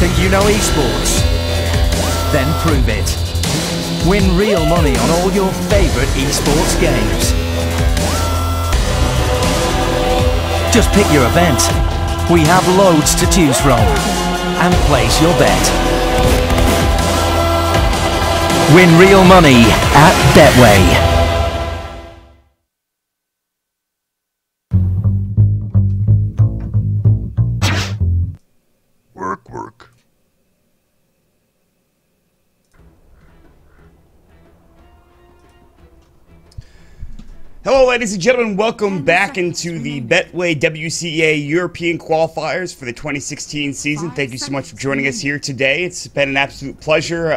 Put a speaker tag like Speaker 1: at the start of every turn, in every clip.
Speaker 1: Think you know esports? Then prove it. Win real money on all your favorite esports games. Just pick your event. We have loads to choose from. And place your bet. Win real money at Betway.
Speaker 2: Work. Hello, ladies and gentlemen. Welcome back into the Betway WCA European Qualifiers for the 2016 season. Thank you so much for joining us here today. It's been an absolute pleasure.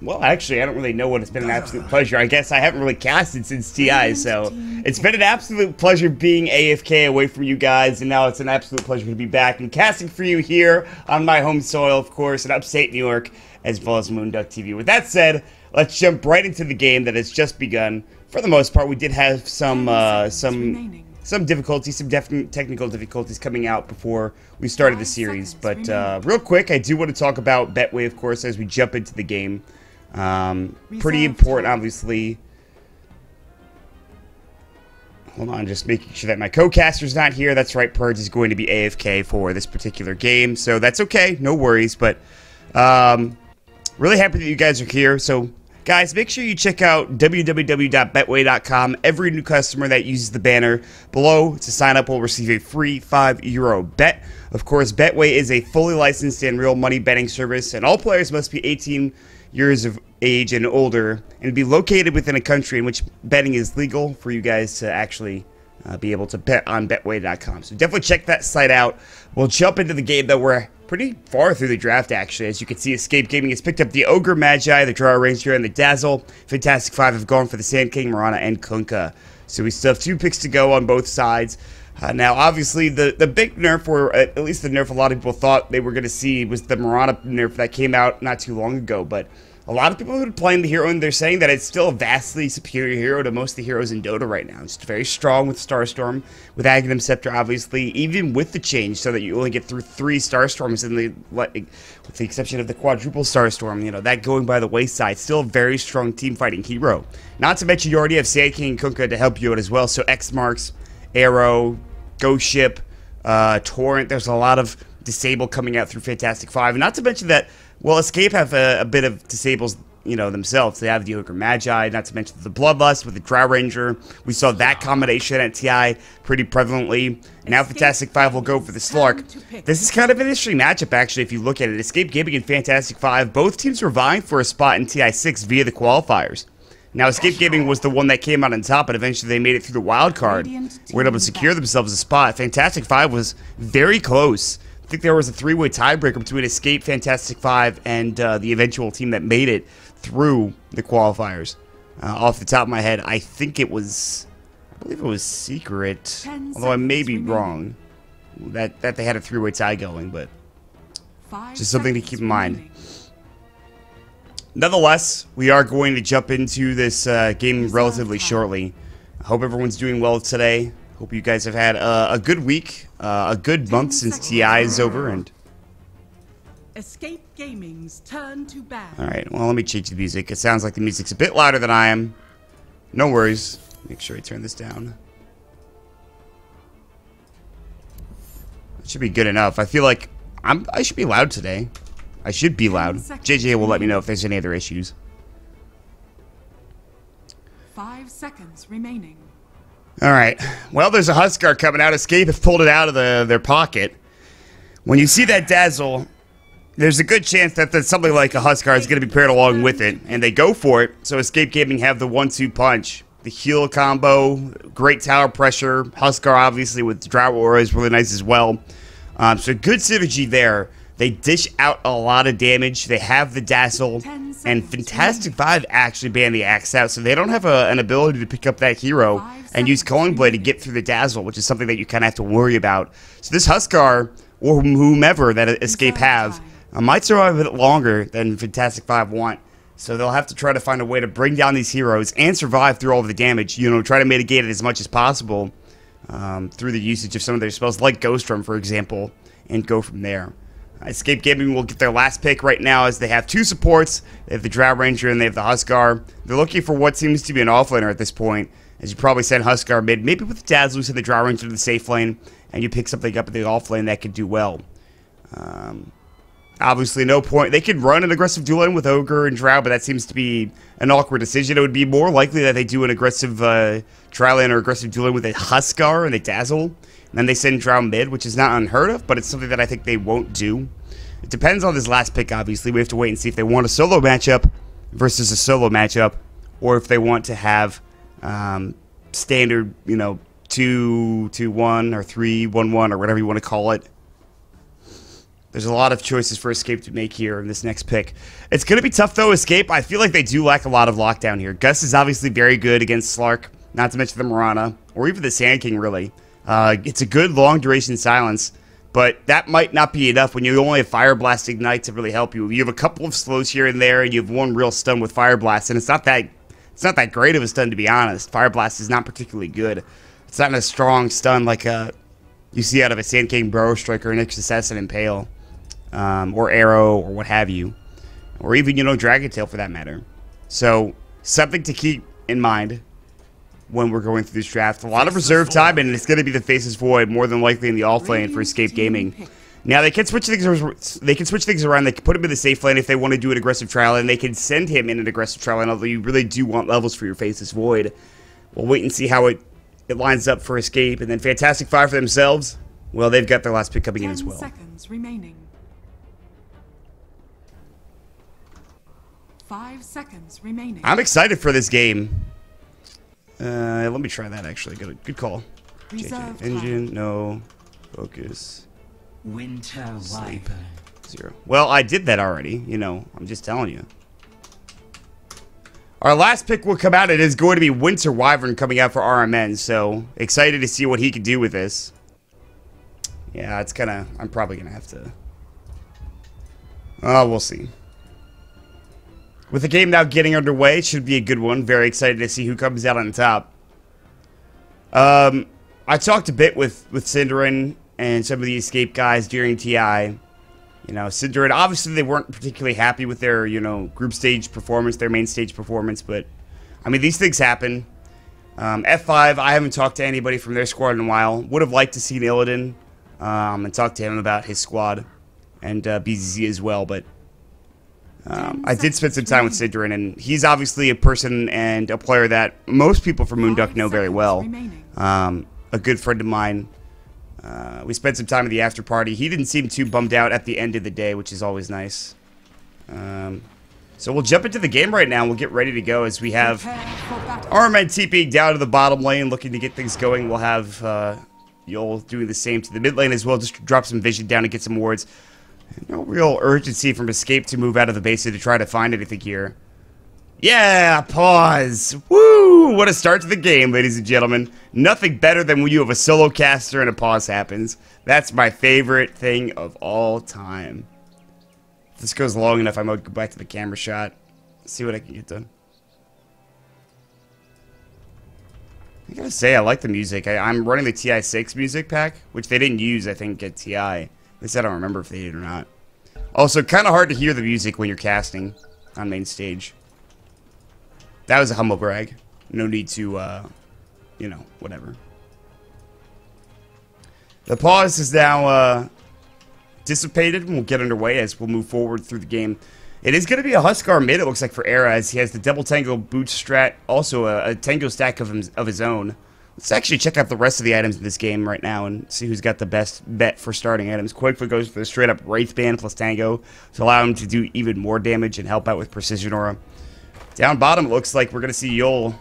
Speaker 2: Well, actually, I don't really know what it's been an absolute pleasure. I guess I haven't really casted since TI, so it's been an absolute pleasure being AFK away from you guys, and now it's an absolute pleasure to be back and casting for you here on my home soil, of course, in upstate New York, as well as Moonduck TV. With that said, let's jump right into the game that has just begun. For the most part, we did have some difficulties, some definite technical difficulties coming out before we started the series. But real quick, I do want to talk about Betway, of course, as we jump into the game. Pretty important, obviously. Hold on, just making sure that my co-caster's not here. That's right, Purge is going to be AFK for this particular game, so that's okay, no worries. But really happy that you guys are here. So, guys, make sure you check out www.betway.com. Every new customer that uses the banner below to sign up will receive a free €5 bet. Of course, Betway is a fully licensed and real money betting service, and all players must be 18 years of age and older, and be located within a country in which betting is legal for you guys to actually be able to bet on Betway.com. So definitely check that site out. We'll jump into the game, though. We're pretty far through the draft, actually. As you can see, Escape Gaming has picked up the Ogre Magi, the Draw Ranger, and the Dazzle. Fantastic Five have gone for the Sand King, Mirana, and Kunkka. So we still have 2 picks to go on both sides. Now, obviously, the big nerf, or at least the nerf a lot of people thought they were going to see, was the Mirana nerf that came out not too long ago. But a lot of people who are playing the hero, and they're saying that it's still a vastly superior hero to most of the heroes in Dota right now. It's very strong with Starstorm, with Aghanim Scepter, obviously, even with the change, so that you only get through 3 Starstorms, with the exception of the quadruple Starstorm, you know, that going by the wayside. Still a very strong team-fighting hero. Not to mention, you already have Sand King and Kunkka to help you out as well, so X Marks, Arrow, Ghost Ship, Torrent, there's a lot of disable coming out through Fantastic Five. And not to mention that, well, Escape have a bit of disables, you know, themselves. They have the Ogre Magi, not to mention the Bloodlust with the Drow Ranger. We saw that combination at TI pretty prevalently. Now Fantastic Five will go for the Slark. This is kind of an interesting matchup, actually, if you look at it. Escape Gaming and Fantastic Five, both teams were vying for a spot in TI6 via the qualifiers. Now, Escape Gaming was the one that came out on top, and eventually they made it through the wild card. Were able to secure themselves a spot. Fantastic Five was very close. I think there was a 3-way tiebreaker between Escape, Fantastic Five, and the eventual team that made it through the qualifiers. Off the top of my head, I believe it was Secret, although I may be wrong, that they had a 3-way tie going, but just something to keep in mind. Nonetheless, we are going to jump into this game relatively shortly. I hope everyone's doing well today. Hope you guys have had a good week, a good month since TI is over, and
Speaker 3: Escape Gaming's turn to ban.
Speaker 2: all right, well, let me change the music. It sounds like the music's a bit louder than I am. No worries. Make sure I turn this down. It should be good enough. I feel like I should be loud today. I should be loud. JJ will let me know if there's any other issues.
Speaker 3: 5 seconds remaining.
Speaker 2: Alright. Well, there's a Huskar coming out. Escape have pulled it out of their pocket. When you see that Dazzle, there's a good chance that something like a Huskar is going to be paired along with it. And they go for it. So Escape Gaming have the 1-2 punch. The heal combo, great tower pressure. Huskar, obviously, with Drought Aura is really nice as well. So good synergy there. They dish out a lot of damage. They have the Dazzle, and Fantastic Five actually banned the Axe out, so they don't have an ability to pick up that hero and use Culling Blade to get through the Dazzle, which is something that you kind of have to worry about. So this Huskar, or whomever that Escape have, might survive a bit longer than Fantastic Five want. So they'll have to try to find a way to bring down these heroes and survive through all of the damage. You know, try to mitigate it as much as possible through the usage of some of their spells, like Ghost Drum, for example, and go from there. Escape Gaming will get their last pick right now as they have 2 supports. They have the Drow Ranger and they have the Huskar. They're looking for what seems to be an offlaner at this point, as you probably send Huskar mid, maybe with the Dazzlers and the Drow Ranger to the safe lane, and you pick something up in the off lane that could do well. Obviously, no point. They could run an aggressive duel lane with Ogre and Drow, but that seems to be an awkward decision. It would be more likely that they do an aggressive Drow lane or aggressive duel lane with a Huskar and a Dazzle, and then they send Drow mid, which is not unheard of, but it's something that I think they won't do. It depends on this last pick, obviously. We have to wait and see if they want a solo matchup versus a solo matchup, or if they want to have standard, 2-1 or 3-1-1 or whatever you want to call it. There's a lot of choices for Escape to make here in this next pick. It's going to be tough, though, Escape. I feel like they do lack a lot of lockdown here. Gus is obviously very good against Slark, not to mention the Mirana, or even the Sand King, really. It's a good long-duration silence, but that might not be enough when you only have Fire Blast Ignite to really help you. You have a couple of slows here and there, and you have one real stun with Fire Blast, and it's not that great of a stun, to be honest. Fire Blast is not particularly good. It's not a strong stun like you see out of a Sand King, Burrow Striker, Nyx Assassin, Impale. Or Arrow, or what have you. Or even, Dragon Tail for that matter. So, something to keep in mind when we're going through this draft. A lot of reserve time, and it's going to be the Faces Void, more than likely in the off lane for Escape Gaming. Now, they can switch things around. They can put him in the safe lane if they want to do an aggressive trial, and they can send him in an aggressive trial, although you really do want levels for your Faces Void. We'll wait and see how it lines up for Escape. And then Fantastic Fire for themselves, well, they've got their last pick coming in as well.
Speaker 3: 10 seconds remaining. 5 seconds remaining.
Speaker 2: I'm excited for this game. Let me try that, actually. Good call. JJ. Engine, no. Focus.
Speaker 1: Winter
Speaker 2: Sleep. 0. Well, I did that already. I'm just telling you. Our last pick will come out. It is going to be Winter Wyvern coming out for RMN. So, excited to see what he can do with this. Yeah, it's I'm probably going to have to... Oh, we'll see. With the game now getting underway, it should be a good one. Very excited to see who comes out on top. I talked a bit with Cinderin and some of the Escape guys during TI. Cinderin, obviously they weren't particularly happy with their, group stage performance, their main stage performance, but, these things happen. F5, I haven't talked to anybody from their squad in a while. Would have liked to see Illidan and talk to him about his squad and BZZ as well, but I did spend some time with Cinderin, and he's obviously a person and a player that most people from Moonduck know very well. A good friend of mine. We spent some time at the after party. He didn't seem too bummed out at the end of the day, which is always nice. So we'll jump into the game right now. We'll get ready to go as we have RMN TPing down to the bottom lane, looking to get things going. We'll have Yol doing the same to the mid lane as well. Just drop some vision down and get some wards. No real urgency from Escape to move out of the base to try to find anything here. Yeah, pause. Woo! What a start to the game, ladies and gentlemen. Nothing better than when you have a solo caster and a pause happens. That's my favorite thing of all time. If this goes long enough, I might go back to the camera shot. See what I can get done. I gotta say, I like the music. I'm running the TI6 music pack, which they didn't use, I think, at TI. At least I don't remember if they did or not. Also, kind of hard to hear the music when you're casting on main stage. That was a humble brag. No need to, whatever. The pause is now dissipated, and we'll get underway as we'll move forward through the game. It is going to be a Huskar mid, it looks like, for Era, as he has the double Tango boot strat, also a Tango stack of his own. Let's actually check out the rest of the items in this game right now and see who's got the best bet for starting items. Quickfoot goes for the straight-up Wraith Band plus Tango to allow him to do even more damage and help out with Precision Aura. Down bottom, it looks like we're going to see Yol.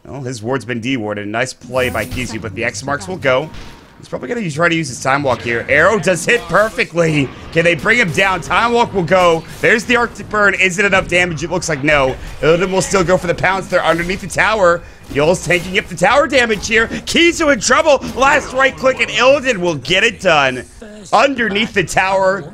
Speaker 2: Well, his ward's been dewarded. Nice play by Kizu, but the X marks will go. He's probably going to try to use his Time Walk here. Arrow does hit perfectly. Can they bring him down? Time Walk will go. There's the Arctic Burn. Is it enough damage? It looks like no. Illidan will still go for the pounce. They're underneath the tower. Yol's taking up the tower damage here. Kizu in trouble. Last right click, and Illidan will get it done. Underneath the tower.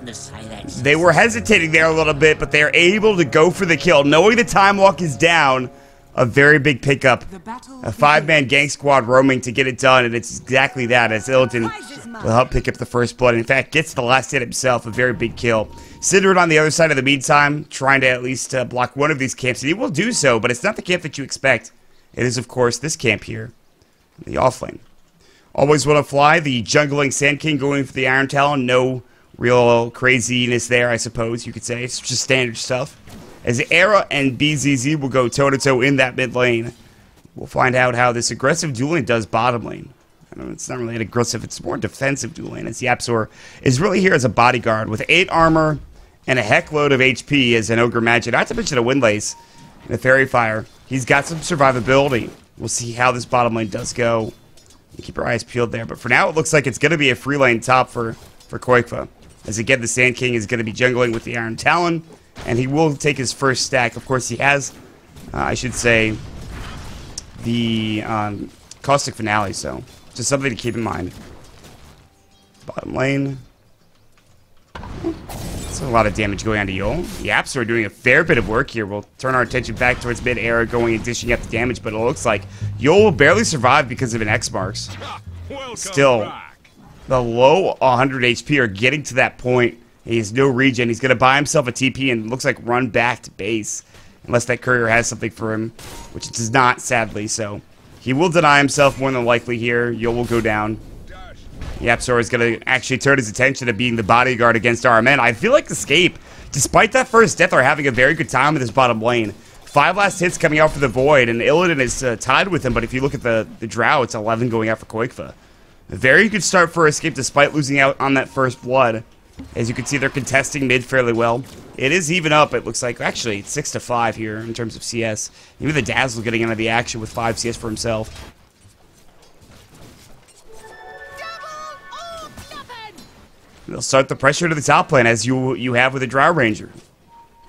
Speaker 2: They were hesitating there a little bit, but they're able to go for the kill. Knowing the Time Walk is down, a very big pickup.
Speaker 3: The battle
Speaker 2: A 5-man gang squad roaming to get it done, and it's exactly that, as Illidan will help pick up the first blood. In fact, gets the last hit himself, a very big kill. Sidrid on the other side of the meantime, trying to at least block one of these camps, and he will do so, but it's not the camp that you expect. It is, of course, this camp here, the offlane. Always want to fly, the jungling Sand King going for the Iron Talon. No real craziness there, I suppose you could say. It's just standard stuff. As Era and BZZ will go toe-to-toe in that mid lane. We'll find out how this aggressive dueling does bottom lane. I don't know, it's not really an aggressive, it's more defensive dueling, as YapzOr is really here as a bodyguard with 8 armor and a heck load of HP as an Ogre Magic, not to mention a Windlace and a Fairy Fire. He's got some survivability. We'll see how this bottom lane does go. Keep your eyes peeled there, but for now it looks like it's going to be a free lane top for Qualifier. As again, the Sand King is going to be jungling with the Iron Talon, and he will take his first stack. Of course, he has, I should say, the Caustic Finale, so just something to keep in mind. Bottom lane. That's a lot of damage going on to Yol. The Apps are doing a fair bit of work here. We'll turn our attention back towards mid-era, going and dishing up the damage, but it looks like Yol will barely survive because of an X-Marks. Still, the low 100 HP are getting to that point. He has no regen. He's going to buy himself a TP and looks like run back to base. Unless that courier has something for him, which it does not, sadly, so he will deny himself more than likely here. Yol will go down. YapzOr is going to actually turn his attention to being the bodyguard against our men. I feel like Escape, despite that first death, are having a very good time with his bottom lane. 5 last hits coming out for the Void, and Illidan is tied with him, but if you look at the Drow, it's 11 going out for Qualifier. A very good start for Escape despite losing out on that first blood. As you can see, they're contesting mid fairly well. It is even up, it looks like. Actually, it's 6-5 here in terms of CS. Even the Dazzle getting into the action with 5 CS for himself. They'll start the pressure to the top lane, as you have with a Drow Ranger.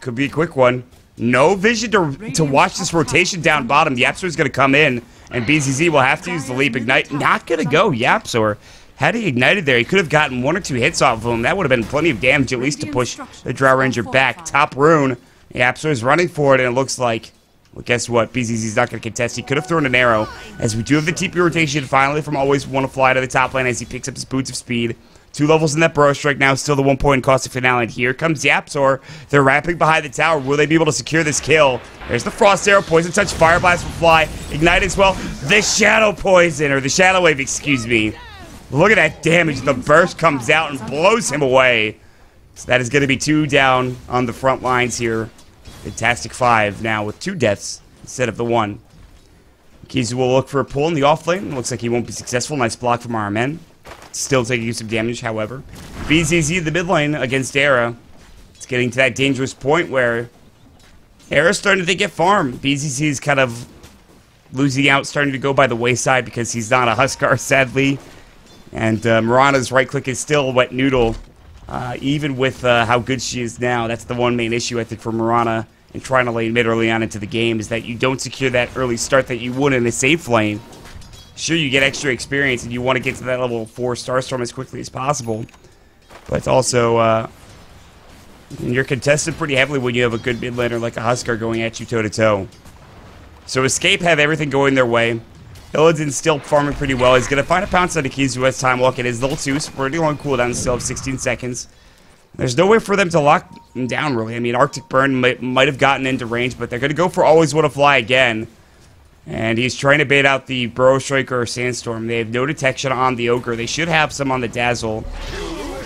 Speaker 2: Could be a quick one. No vision to watch this rotation down bottom. YapzOr is going to come in, and BZZ will have to use the Leap Ignite. Not going to go. YapzOr, had he ignited there, he could have gotten 1 or 2 hits off of him. That would have been plenty of damage, at least to push the Drow Ranger back. Top rune. YapzOr is running for it, and it looks like, well, guess what? BZZ is not going to contest. He could have thrown an arrow, as we do have the TP rotation finally from Always Want to Fly to the top lane as he picks up his Boots of Speed. 2 levels in that Burrow Strike now, still the 1 point Caustic Finale. And here comes YapzOr. They're wrapping behind the tower. Will they be able to secure this kill? There's the Frost Arrow, Poison Touch, Fire Blast will fly, Ignite as well. The Shadow Poison, or the Shadow Wave, excuse me. Look at that damage. The burst comes out and blows him away. So that is going to be 2 down on the front lines here. Fantastic 5 now with 2 deaths instead of the 1. Kizu will look for a pull in the off lane. Looks like he won't be successful. Nice block from our men. Still taking some damage, however. BZZ in the mid lane against Era. It's getting to that dangerous point where Era's starting to get farm. BZZ is kind of losing out, starting to go by the wayside because he's not a Huskar, sadly. And Mirana's right click is still a wet noodle. Even with how good she is now, that's the one main issue, I think, for Mirana in trying to lane mid early on into the game, is that you don't secure that early start that you would in a safe lane. Sure, you get extra experience and you want to get to that level 4 Starstorm as quickly as possible. But it's also, you're contested pretty heavily when you have a good mid laner like a Huskar going at you toe-to-toe. So Escape have everything going their way. Illidan's still farming pretty well. He's going to find a pounce on Akizu as time walk. It is level 2, so pretty long cooldown, still have 16 seconds. There's no way for them to lock him down, really. I mean, Arctic Burn might have gotten into range, but they're going to go for Always Want to Fly again. And he's trying to bait out the Burrow Striker or Sandstorm. They have no detection on the Ogre. They should have some on the Dazzle.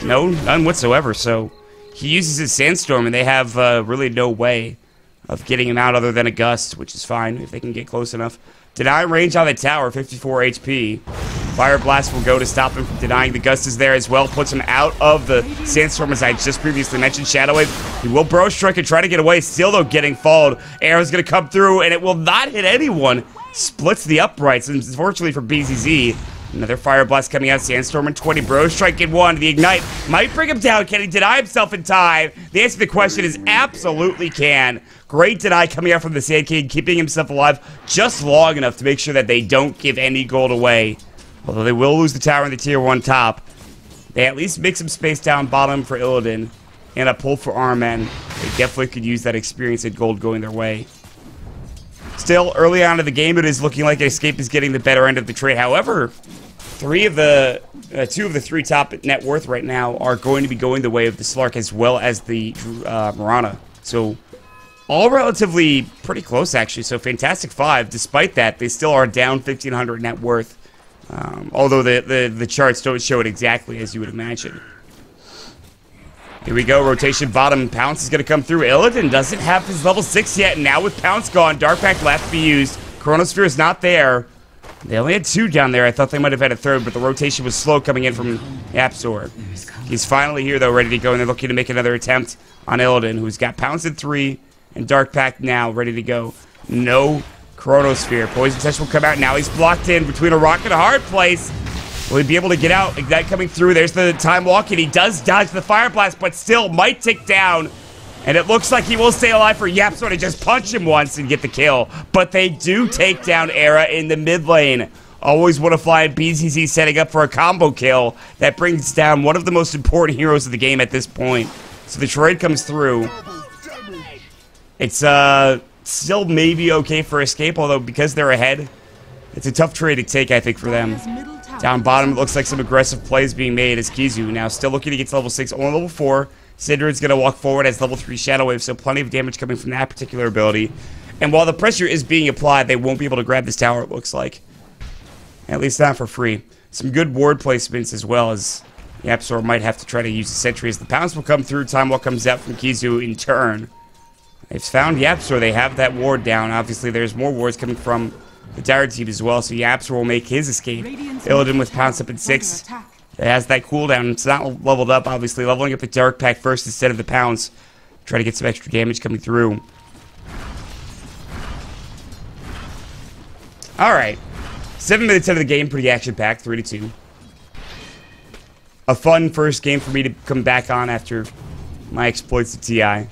Speaker 2: No, none whatsoever. So he uses his Sandstorm, and they have really no way of getting him out other than a Gust, which is fine if they can get close enough. Deny range on the tower, 54 HP. Fire Blast will go to stop him from denying. The Gust is there as well, puts him out of the Sandstorm, as I just previously mentioned. Shadow Wave, he will Burrow Strike and try to get away, still though getting followed. Arrow's going to come through, and it will not hit anyone. Splits the uprights, and unfortunately for BZZ, another Fire Blast coming out. Sandstorm in 20, Burrow Strike in 1. The Ignite might bring him down. Can he deny himself in time? The answer to the question is absolutely can. Great deny coming out from the Sand King, keeping himself alive just long enough to make sure that they don't give any gold away. Although they will lose the tower in the tier 1 top. They at least make some space down bottom for Illidan and a pull for our men. They definitely could use that experience and gold going their way. Still, early on in the game, it is looking like Escape is getting the better end of the trade. However, two of the three top net worth right now are going to be going the way of the Slark as well as the Marana. So, all relatively pretty close, actually. So, Fantastic Five, despite that, they still are down 1,500 net worth. Although the charts don't show it exactly as you would imagine. Here we go, rotation bottom. Pounce is going to come through. Illidan doesn't have his level 6 yet, and now with Pounce gone, Dark Pact left to be used. Chronosphere is not there. They only had 2 down there. I thought they might have had a 3rd, but the rotation was slow coming in from Yapzor. He's finally here, though, ready to go, and they're looking to make another attempt on Illidan, who's got Pounce at 3, and Dark Pact now ready to go. No Chronosphere. Poison Touch will come out. Now he's blocked in between a rock and a hard place. Will he be able to get out? Ignite coming through. There's the time walk, and he does dodge the Fire Blast, but still might tick down. And it looks like he will stay alive for Yapzor to just punch him once and get the kill. But they do take down Era in the mid lane. Always want to fly at BZZ setting up for a combo kill. That brings down one of the most important heroes of the game at this point. So the trade comes through. It's still maybe okay for Escape, although because they're ahead, it's a tough trade to take, I think, for them. Down bottom, it looks like some aggressive plays being made as Kizu now still looking to get to level 6, only level 4. Syndra's going to walk forward as level 3 Shadow Wave, so plenty of damage coming from that particular ability. And while the pressure is being applied, they won't be able to grab this tower, it looks like. At least not for free. Some good ward placements as well, as Yapzor might have to try to use the sentry as the Pounce will come through. Time Walk comes out from Kizu in turn. They've found Yapzor. They have that ward down. Obviously, there's more wards coming from the Dire team as well, so Yapzor will make his escape. Illidan with Pounce up at 6. It has that cooldown. It's not leveled up, obviously. Leveling up the Dark Pact first instead of the Pounce. Try to get some extra damage coming through. Alright. 7 minutes into the game, pretty action-packed, 3-2. A fun first game for me to come back on after my exploits at TI.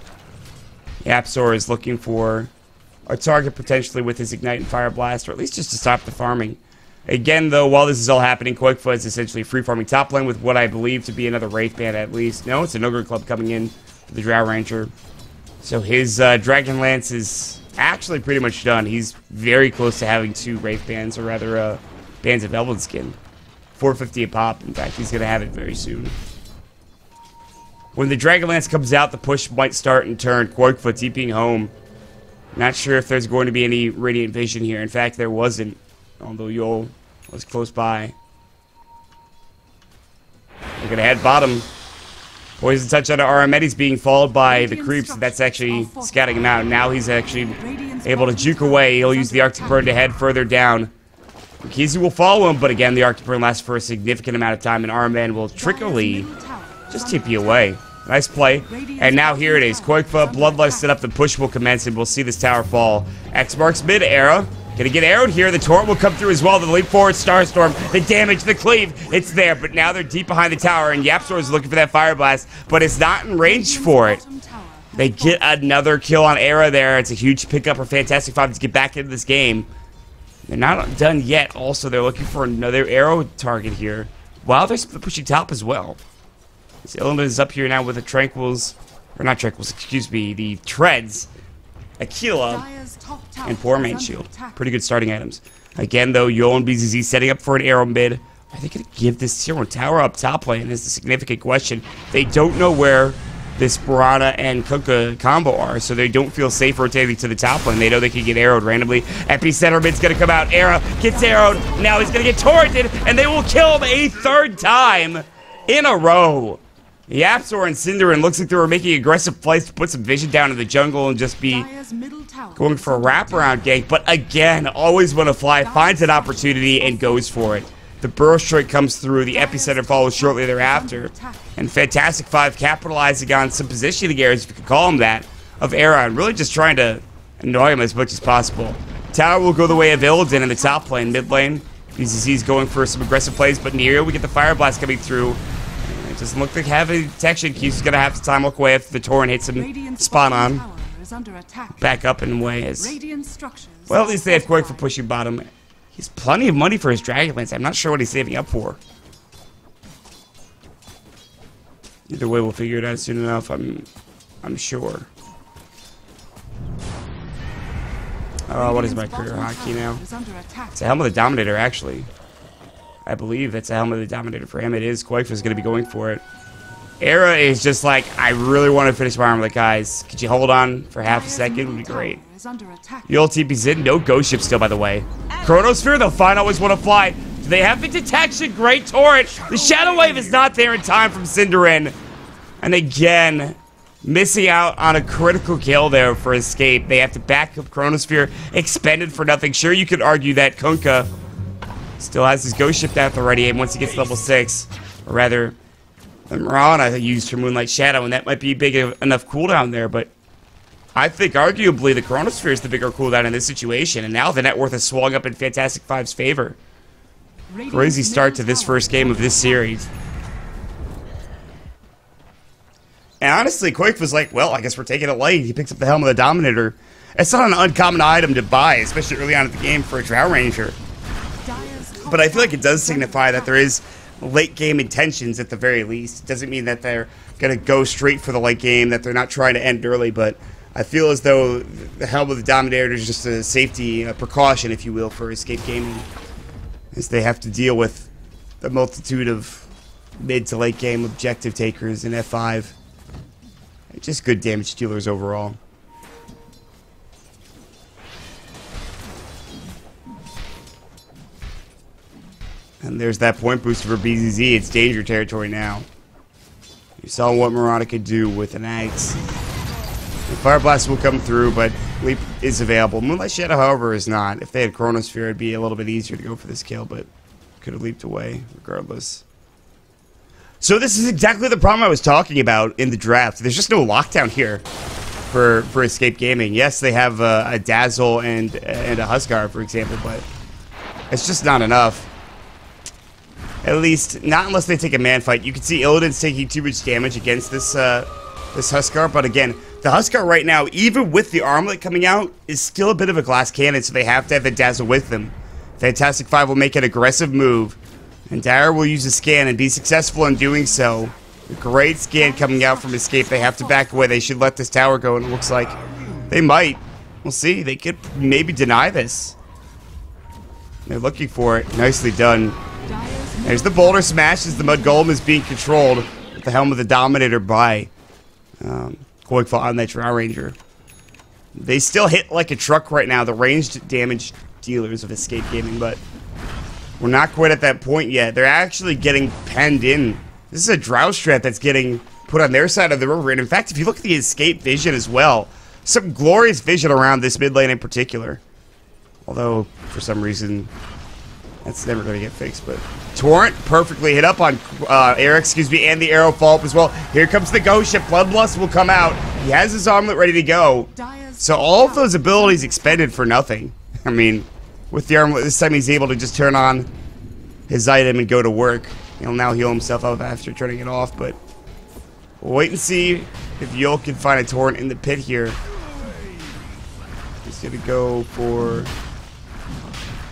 Speaker 2: Yapzor is looking for a target potentially with his Ignite and Fire Blast, or at least just to stop the farming. Again, though, while this is all happening, Quakefoot is essentially free farming top lane with what I believe to be another Wraith Band at least. No, it's an Ogre Club coming in for the Drow Ranger. So his Dragon Lance is actually pretty much done. He's very close to having 2 Wraith Bands, or rather, Bands of Elven Skin. 450 a pop. In fact, he's going to have it very soon. When the Dragon Lance comes out, the push might start in turn. Quakefoot TPing home. Not sure if there's going to be any Radiant Vision here. In fact, there wasn't, although Yol was close by. We're going to head bottom. Poison Touch out of Aramet. He's being followed by the creeps. That's actually scouting him out. Now he's actually able to juke away. He'll use the Arctic Burn to head further down. Kizu will follow him, but again, the Arctic Burn lasts for a significant amount of time, and Aramet will trickily just tip you away. Nice play. And now here it is. Quakefoot, Bloodlust set up. The push will commence, and we'll see this tower fall. X marks mid. Era gonna get arrowed here. The torrent will come through as well. The leap forward, Starstorm, the damage, the cleave. It's there, but now they're deep behind the tower, and Yapzor is looking for that Fire Blast, but it's not in range for it. They get another kill on Era there. It's a huge pickup for Fantastic Five to get back into this game. They're not done yet. Also, they're looking for another arrow target here. While they're pushing top as well. This Illidan is up here now with the Tranquils, or not Tranquils, excuse me, the Treads, Aquila, and Poor Man's Shield. Pretty good starting items. Again, though, Yol and BZZ setting up for an arrow mid. Are they going to give this tier 1 tower up top lane is the significant question. They don't know where this Piranha and Kunkka combo are, so they don't feel safe rotating to the top lane. They know they can get arrowed randomly. Epicenter mid's going to come out. Era gets arrowed. Now he's going to get torrented, and they will kill him a 3rd time in a row. Yapzor and Syndra looks like they were making aggressive plays to put some vision down in the jungle and just be going for a wraparound gank. But again, always when a fly finds an opportunity and goes for it. The Burrow Strike comes through. The Epicenter follows shortly thereafter. And Fantastic Five capitalizing on some positioning errors, if you could call them that, of Era, and really just trying to annoy him as much as possible. Tower will go the way of Illidan in the top lane. Mid lane, BZZ's going for some aggressive plays, but near we get the Fire Blast coming through. It doesn't look like having detection. He's going to have to time look away after the torrent hits him spot on. Back up and away as well. At least they have Quake for pushing bottom. He's plenty of money for his Dragonlance. I'm not sure what he's saving up for. Either way, we'll figure it out soon enough. I'm sure. What is my career hotkey now?
Speaker 3: Is under attack.
Speaker 2: It's a Helm of the Dominator, actually. I believe that's a Helm of the Dominator for him. It is. Qualifier is going to be going for it. Era is just like, I really want to finish my arm. Like, guys, could you hold on for half a second? Would be great.
Speaker 3: Is under attack.
Speaker 2: The old TP's in. No ghost ship still, by the way. Chronosphere, they'll find always want to fly. Do they have the detection? Great torrent. The Shadow Wave is not there in time from Cinderin. And again, missing out on a critical kill there for Escape. They have to back up Chronosphere, expended for nothing. Sure, you could argue that Kunkka still has his ghost ship depth already, and once he gets to level 6, or rather, Mirana used her Moonlight Shadow, and that might be big enough cooldown there, but I think arguably the Chronosphere is the bigger cooldown in this situation, and now the net worth is swung up in Fantastic Five's favor. Crazy start to this first game of this series. And honestly, Quake was like, well, I guess we're taking it light. He picks up the Helm of the Dominator. It's not an uncommon item to buy, especially early on in the game for a Drow Ranger. But I feel like it does signify that there is late game intentions at the very least. It doesn't mean that they're going to go straight for the late game, that they're not trying to end early, but I feel as though the Helm of the Dominator is just a safety precaution, if you will, for Escape Gaming, as they have to deal with the multitude of mid to late game objective takers in F5. Just good damage dealers overall. And there's that point booster for BZZ. It's danger territory now. You saw what Mirana could do with an axe. The Fire Blast will come through, but Leap is available. Moonlight Shadow, however, is not. If they had Chronosphere, it'd be a little bit easier to go for this kill, but could have leaped away regardless. So this is exactly the problem I was talking about in the draft. There's just no lockdown here for Escape Gaming. Yes, they have a Dazzle and a Huskar, for example, but it's just not enough. At least, not unless they take a man fight. You can see Illidan's taking too much damage against this this Huskar, but again, the Huskar right now, even with the armlet coming out, is still a bit of a glass cannon, so they have to have the Dazzle with them. Fantastic Five will make an aggressive move, and Dyer will use a scan and be successful in doing so. A great scan coming out from Escape. They have to back away. They should let this tower go, and it looks like they might. We'll see. They could maybe deny this. They're looking for it. Nicely done. There's the boulder smash as the Mud Golem is being controlled with the Helm of the Dominator by Qualifier on that Drow Ranger. They still hit like a truck right now, the ranged damage dealers of Escape Gaming, but we're not quite at that point yet. They're actually getting penned in. This is a Drow strat that's getting put on their side of the river, and in fact, if you look at the Escape vision as well, some glorious vision around this mid lane in particular. Although, for some reason, that's never going to get fixed, but Torrent perfectly hit up on Eric, and the arrow fall up as well. Here comes the ghost ship. Bloodlust will come out. He has his armlet ready to go. So all of those abilities expended for nothing. I mean, with the armlet, this time he's able to just turn on his item and go to work. He'll now heal himself up after turning it off, but we'll wait and see if Yul can find a Torrent in the pit here. He's going to go for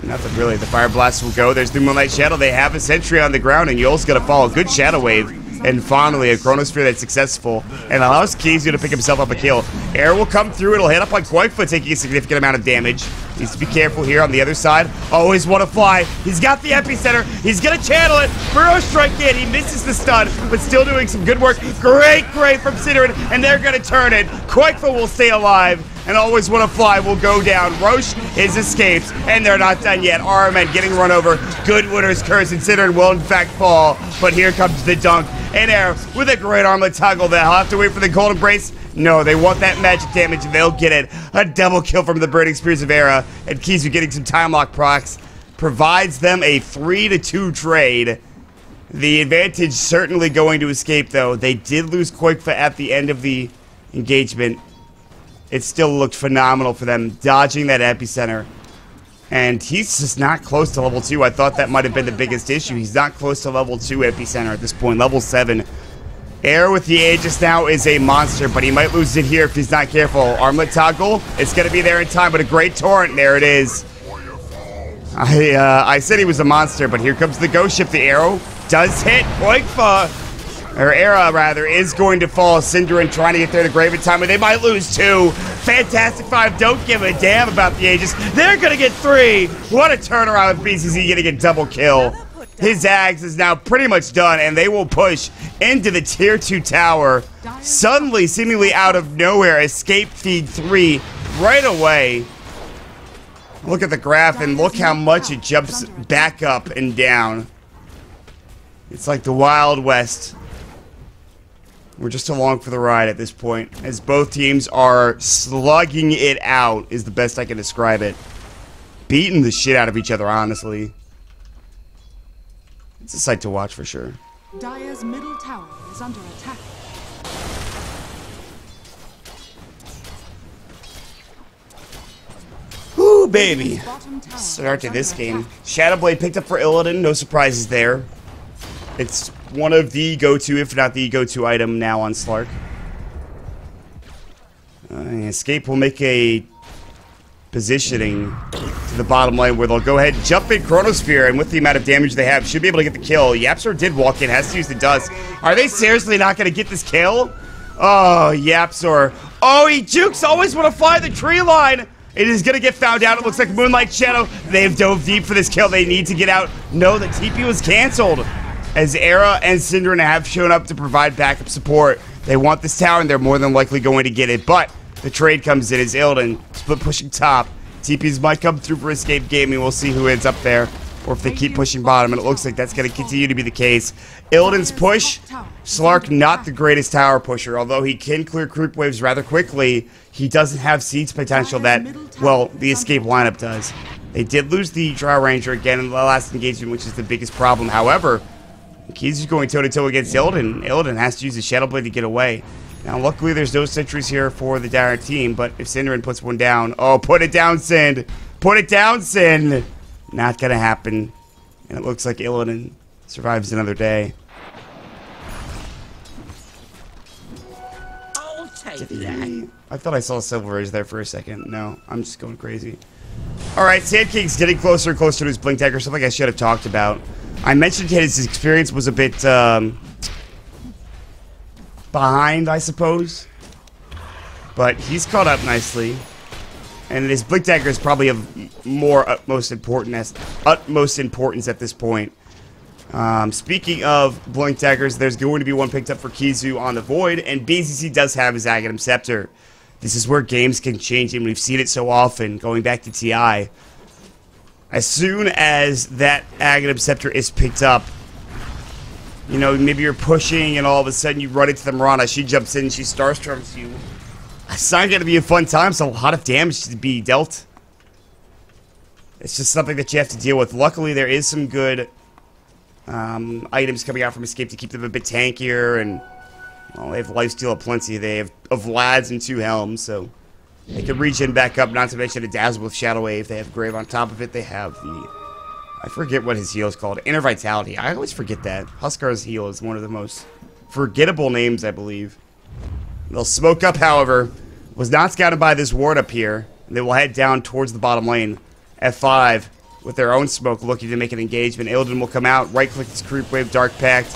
Speaker 2: nothing really. The Fire Blast will go. There's the Moonlight Shadow. They have a sentry on the ground, and Yul's going to follow. Good Shadow Wave. And finally, a Chronosphere that's successful and allows Kizio to pick himself up a kill. Air will come through. It'll hit up on Quakefoot, taking a significant amount of damage. Needs to be careful here on the other side. Always want to fly. He's got the epicenter. He's going to channel it. Burrow strike in. He misses the stun, but still doing some good work. Great from Sidderin, and they're going to turn it. Quakefoot will stay alive, and Always Want to Fly will go down. Roche is escapes, and they're not done yet. Aramen getting run over. Good Winter's Curse, and Sidderin will in fact fall, but here comes the dunk. And Air with a great armlet toggle. They'll have to wait for the Golden Brace. No, they want that magic damage, and they'll get it. A double kill from the Burning Spears of Era, and Kizu getting some time lock procs provides them a 3-2 trade. The advantage certainly going to Escape, though. They did lose Quakefoot at the end of the engagement. It still looked phenomenal for them, dodging that epicenter. And he's just not close to level 2. I thought that might have been the biggest issue. He's not close to level 2 epicenter at this point, level 7. Air with the Aegis now is a monster, but he might lose it here if he's not careful. Armlet toggle, it's going to be there in time, but a great torrent. There it is. I said he was a monster, but here comes the ghost ship. The arrow does hit Quakefoot. or Era rather, is going to fall. Synderen trying to get there to grave in time, but they might lose 2. Fantastic 5 don't give a damn about the Aegis. They're gonna get 3. What a turnaround with BCC getting a double kill. His Axe is now pretty much done, and they will push into the tier 2 tower. Suddenly, seemingly out of nowhere, escape feed 3 right away. Look at the graph, and look how much it jumps back up and down. It's like the Wild West. We're just along for the ride at this point, as both teams are slugging it out, is the best I can describe it. Beating the shit out of each other, honestly. It's a sight to watch for sure.
Speaker 3: Dire's middle tower is under attack.
Speaker 2: Ooh, baby. Start to this game. Shadowblade picked up for Illidan. No surprises there. It's one of the go-to, if not the go-to item now on Slark. Escape will make a positioning to the bottom lane where they'll go ahead and jump in Chronosphere, and with the amount of damage they have, should be able to get the kill. Yapzor did walk in, has to use the dust. Are they seriously not going to get this kill? Oh, Yapzor. Oh, he jukes. Always want to fly the tree line. It is going to get found out. It looks like Moonlight Shadow. They have dove deep for this kill. They need to get out. No, the TP was canceled, as Era and Synderen have shown up to provide backup support. They want this tower, and they're more than likely going to get it. But the trade comes in as Illidan split pushing top. TPs might come through for Escape Gaming. We'll see who ends up there, or if they keep pushing bottom, and it looks like that's going to continue to be the case. Illidan's push, Slark not the greatest tower pusher, although he can clear creep waves rather quickly. He doesn't have siege potential that, well, the Escape lineup does. They did lose the Drow Ranger again in the last engagement, which is the biggest problem. However, Kizu's going toe-to-toe against Illidan. Illidan has to use the Shadowblade to get away. Now, luckily, there's no sentries here for the Dire team, but if Synderen puts one down... Oh, put it down, Synd! Put it down, Synd! Not gonna happen. And it looks like Illidan survives another day.
Speaker 4: I'll take that.
Speaker 2: I thought I saw Silver Age there for a second. No, I'm just going crazy. Alright, Sand King's getting closer and closer to his Blink Dagger, something I should have talked about. I mentioned his experience was a bit, behind, I suppose. But he's caught up nicely. And his Blink Dagger is probably of more utmost importance at this point. Speaking of Blink Daggers, there's going to be one picked up for Kizu on the Void, and BCC does have his Aghanim Scepter. This is where games can change, and we've seen it so often, going back to TI. As soon as that Aghanim Scepter is picked up, you know, maybe you're pushing, and all of a sudden you run into the Mirana, she jumps in, she Starstorms you. It's not going to be a fun time, so a lot of damage to be dealt. It's just something that you have to deal with. Luckily, there is some good items coming out from Escape to keep them a bit tankier, and well, they have lifesteal aplenty. They have of Vlads and 2 Helms, so they can regen back up, not to mention a Dazzle with Shadow Wave. They have Grave on top of it. They have the... I forget what his heal is called. Inner Vitality. I always forget that. Huskar's heal is one of the most forgettable names, I believe. They'll smoke up, however. Was not scouted by this ward up here. They will head down towards the bottom lane. F5 with their own smoke looking to make an engagement. Illidan will come out, right-click his Creep Wave, Dark Pact.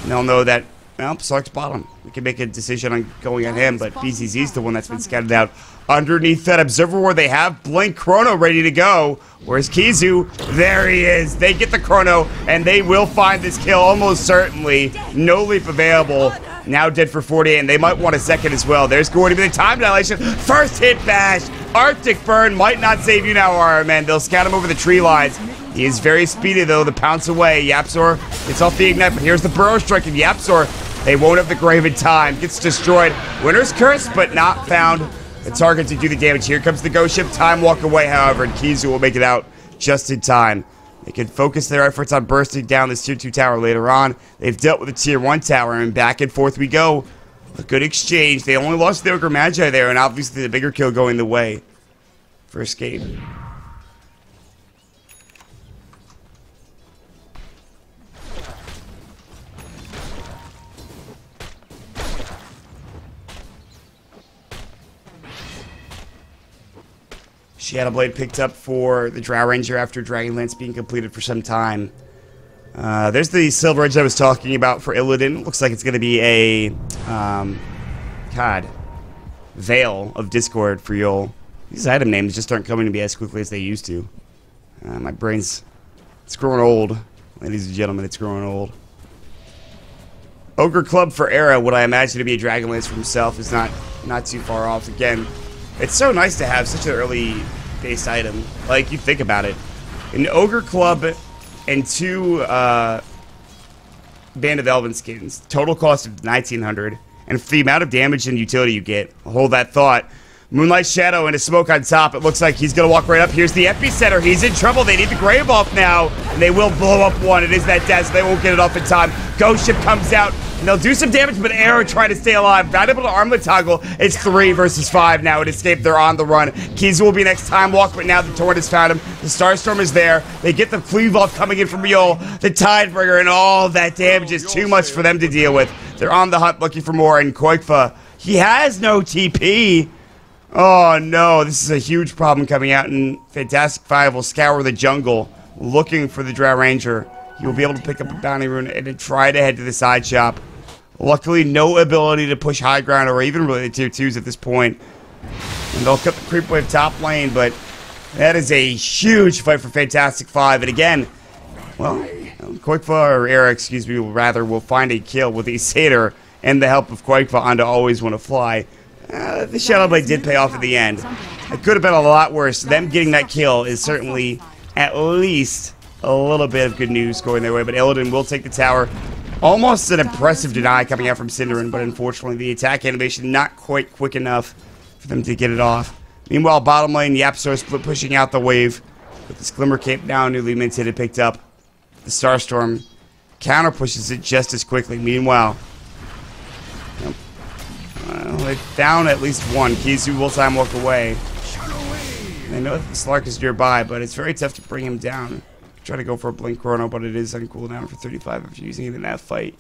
Speaker 2: And they'll know that, well, Slark's bottom. We can make a decision on going on him, but BZZ's the one that's been scouted out. Underneath that Observer Ward, they have Blink Chrono ready to go. Where's Kizu? There he is. They get the Chrono, and they will find this kill almost certainly. No leap available. Now dead for 48, and they might want a second as well. There's going to be the time dilation. First hit bash. Arctic Burn might not save you now, Iron Man. They'll scout him over the tree lines. He is very speedy, though, to pounce away. Yapzor gets off the Ignite, but here's the Burrow Strike, and Yapzor, they won't have the Grave in time. Gets destroyed. Winner's Curse, but not found the target to do the damage. Here comes the Ghost Ship. Time walk away, however, and Kizu will make it out just in time. They can focus their efforts on bursting down this Tier 2 tower later on. They've dealt with the Tier 1 tower, and back and forth we go. A good exchange. They only lost the Ogre Magi there, and obviously the bigger kill going the way for Escape. Shadowblade picked up for the Drow Ranger after Dragonlance being completed for some time. There's the Silver Edge I was talking about for Illidan. Looks like it's going to be a, Veil of Discord for Yul. These item names just aren't coming to me as quickly as they used to. My brain's, it's growing old. Ladies and gentlemen, it's growing old. Ogre Club for Era, what I imagine to be a Dragonlance for himself, is not too far off. Again, it's so nice to have such an early based item. Like, you think about it. An Ogre Club and 2 Band of Elven skins. Total cost of 1900. And for the amount of damage and utility you get, hold that thought. Moonlight Shadow and a smoke on top. It looks like he's going to walk right up. Here's the epicenter. He's in trouble. They need the Grave off now. And they will blow up one. It is that death. They won't get it off in time. Ghost Ship comes out. And they'll do some damage, but Arrow trying to stay alive. Not able to arm the toggle. It's 3 versus 5 now. It escaped. They're on the run. Kizu will be next time walk, but now the Torrent has found him. The Starstorm is there. They get the Cleave off coming in from Yul. The Tidebringer and all that damage is too much for them to deal with. They're on the hunt looking for more. And Koikfa, he has no TP. Oh no, this is a huge problem coming out, and Fantastic Five will scour the jungle looking for the Drow Ranger. He will be able to pick up a bounty rune and then try to head to the side shop. Luckily, no ability to push high ground or even really the tier 2s at this point. And they'll cut the creep wave top lane, but that is a huge fight for Fantastic Five. And again, well, Koikfa, or Era, excuse me, will find a kill with the Satyr and the help of Koikfa onto Always Wanna Fly. The Shadow Blade did pay off at the end. It could have been a lot worse. Them getting that kill is certainly at least a little bit of good news going their way. But Illidan will take the tower. Almost an impressive deny coming out from Cinderin, but unfortunately the attack animation not quite quick enough for them to get it off. Meanwhile, bottom lane, Yapsor split pushing out the wave. With this Glimmer Cape now newly minted and picked up. The Starstorm counter pushes it just as quickly. Meanwhile, they found at least one. Kizu will time walk away. They know that the Slark is nearby, but it's very tough to bring him down. Try to go for a Blink Chrono, but it is on cooldown for 35 if you're using it in that fight.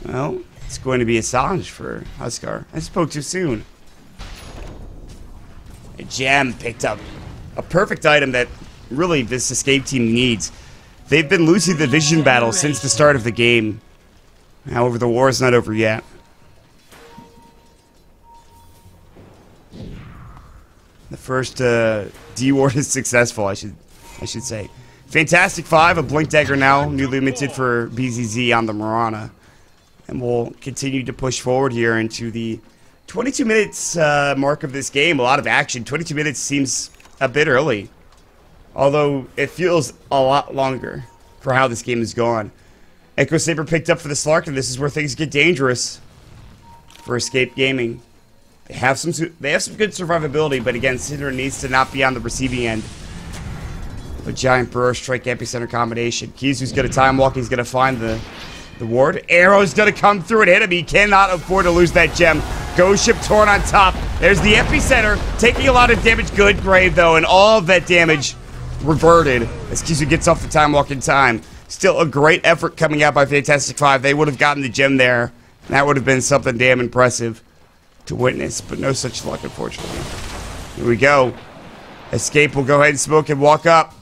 Speaker 2: Well, it's going to be a challenge for Huskar. I spoke too soon. A gem picked up. A perfect item that really this escape team needs. They've been losing the vision battle since the start of the game. However, the war is not over yet. The first D-Ward is successful, I should say. Fantastic Five, a Blink Dagger now, newly minted for BZZ on the Mirana. And we'll continue to push forward here into the 22 minutes mark of this game. A lot of action. 22 minutes seems a bit early. Although it feels a lot longer for how this game has gone. Echo Saber picked up for the Slark, and this is where things get dangerous for Escape Gaming. They have some good survivability, but again, Cinder needs to not be on the receiving end of a giant Burrow Strike Epicenter combination. Kizu's going to time walk. He's going to find the ward. Arrow's going to come through and hit him. He cannot afford to lose that gem. Ghost Ship torn on top. There's the Epicenter, taking a lot of damage. Good grave, though, and all of that damage reverted as Kizu gets off the time walk in time. Still a great effort coming out by Fantastic Five. They would have gotten the gem there. And that would have been something damn impressive to witness, but no such luck, unfortunately. Here we go. Escape will go ahead and smoke and walk up.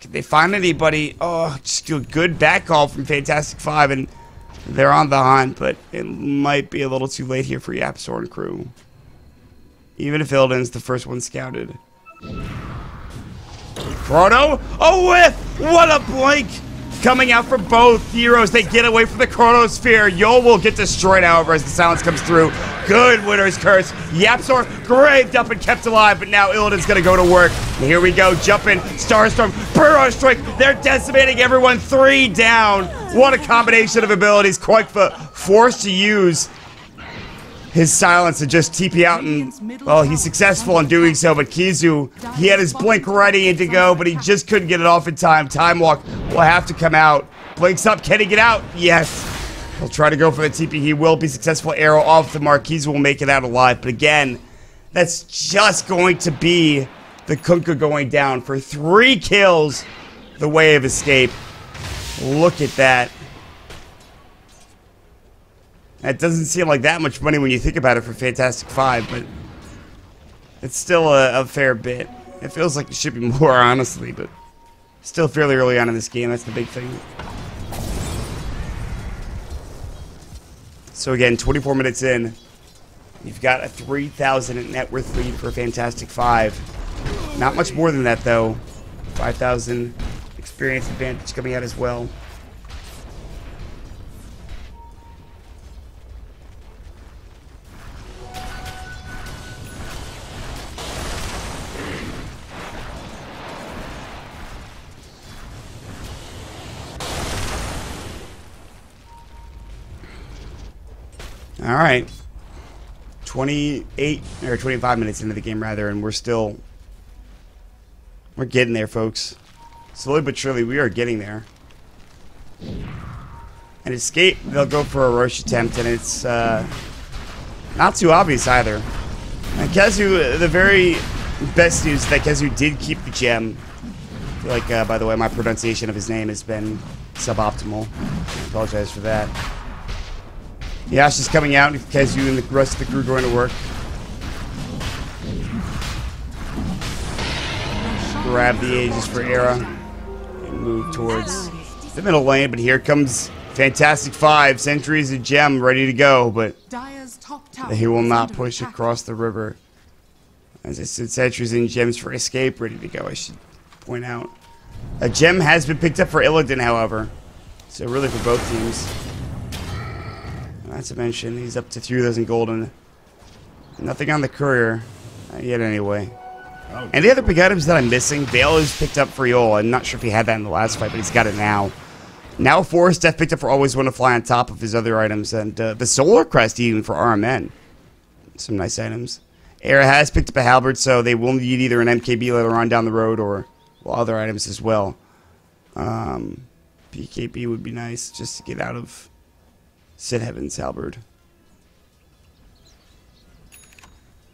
Speaker 2: Can they find anybody? Oh, just a good back call from Fantastic Five, and they're on the hunt, but it might be a little too late here for Yapsor and crew. Even if Illidan's the first one scouted. Chrono? A whiff! What a blink! Coming out from both heroes. They get away from the Chronosphere. Yol will get destroyed, however, as the silence comes through. Good Winter's Curse. Yapsor graved up and kept alive, but now Illidan's going to go to work. And here we go. Jump in. Starstorm. Burrow Strike. They're decimating everyone. 3 down. What a combination of abilities. Koikfa forced to use his silence to just TP out, and, well, he's successful in doing so, but Kizu, he had his blink ready to go, but he just couldn't get it off in time. Time Walk will have to come out. Blinks up, can he get out? Yes. He'll try to go for the TP. He will be successful. Arrow off the mark. Kizu will make it out alive, but again, that's just going to be the Kunkka going down for 3 kills. The way of escape. Look at that. That doesn't seem like that much money when you think about it for Fantastic Five, but it's still a fair bit. It feels like it should be more, honestly, but still fairly early on in this game. That's the big thing. So again, 24 minutes in, you've got a 3,000 net worth lead for a Fantastic Five. Not much more than that, though. 5,000 experience advantage coming out as well. All right, 28 or 25 minutes into the game rather, and we're getting there, folks. Slowly but surely, we are getting there. And escape, they'll go for a rush attempt, and it's not too obvious either. And Kezu, the very best news is that Kezu did keep the gem. I feel like, by the way, my pronunciation of his name has been suboptimal. I apologize for that. Yash is coming out, Kezu and the rest of the crew going to work. Grab the Aegis for Era and move towards the middle lane, but here comes Fantastic Five, Sentries and Gem ready to go, but he will not push across the river. As I said, Sentries and Gems for escape ready to go, I should point out. A Gem has been picked up for Illidan, however, so really for both teams. Not to mention, he's up to 3,000 gold and nothing on the courier. Not yet, anyway. And the other big items that I'm missing, Vale is picked up for Eol. I'm not sure if he had that in the last fight, but he's got it now. Now Forest Death picked up for Always Want to Fly on top of his other items. And the Solar Crest even for RMN. Some nice items. Era has picked up a Halberd, so they will need either an MKB later on down the road or other items as well. PKB would be nice just to get out of Sid Heaven's Halberd.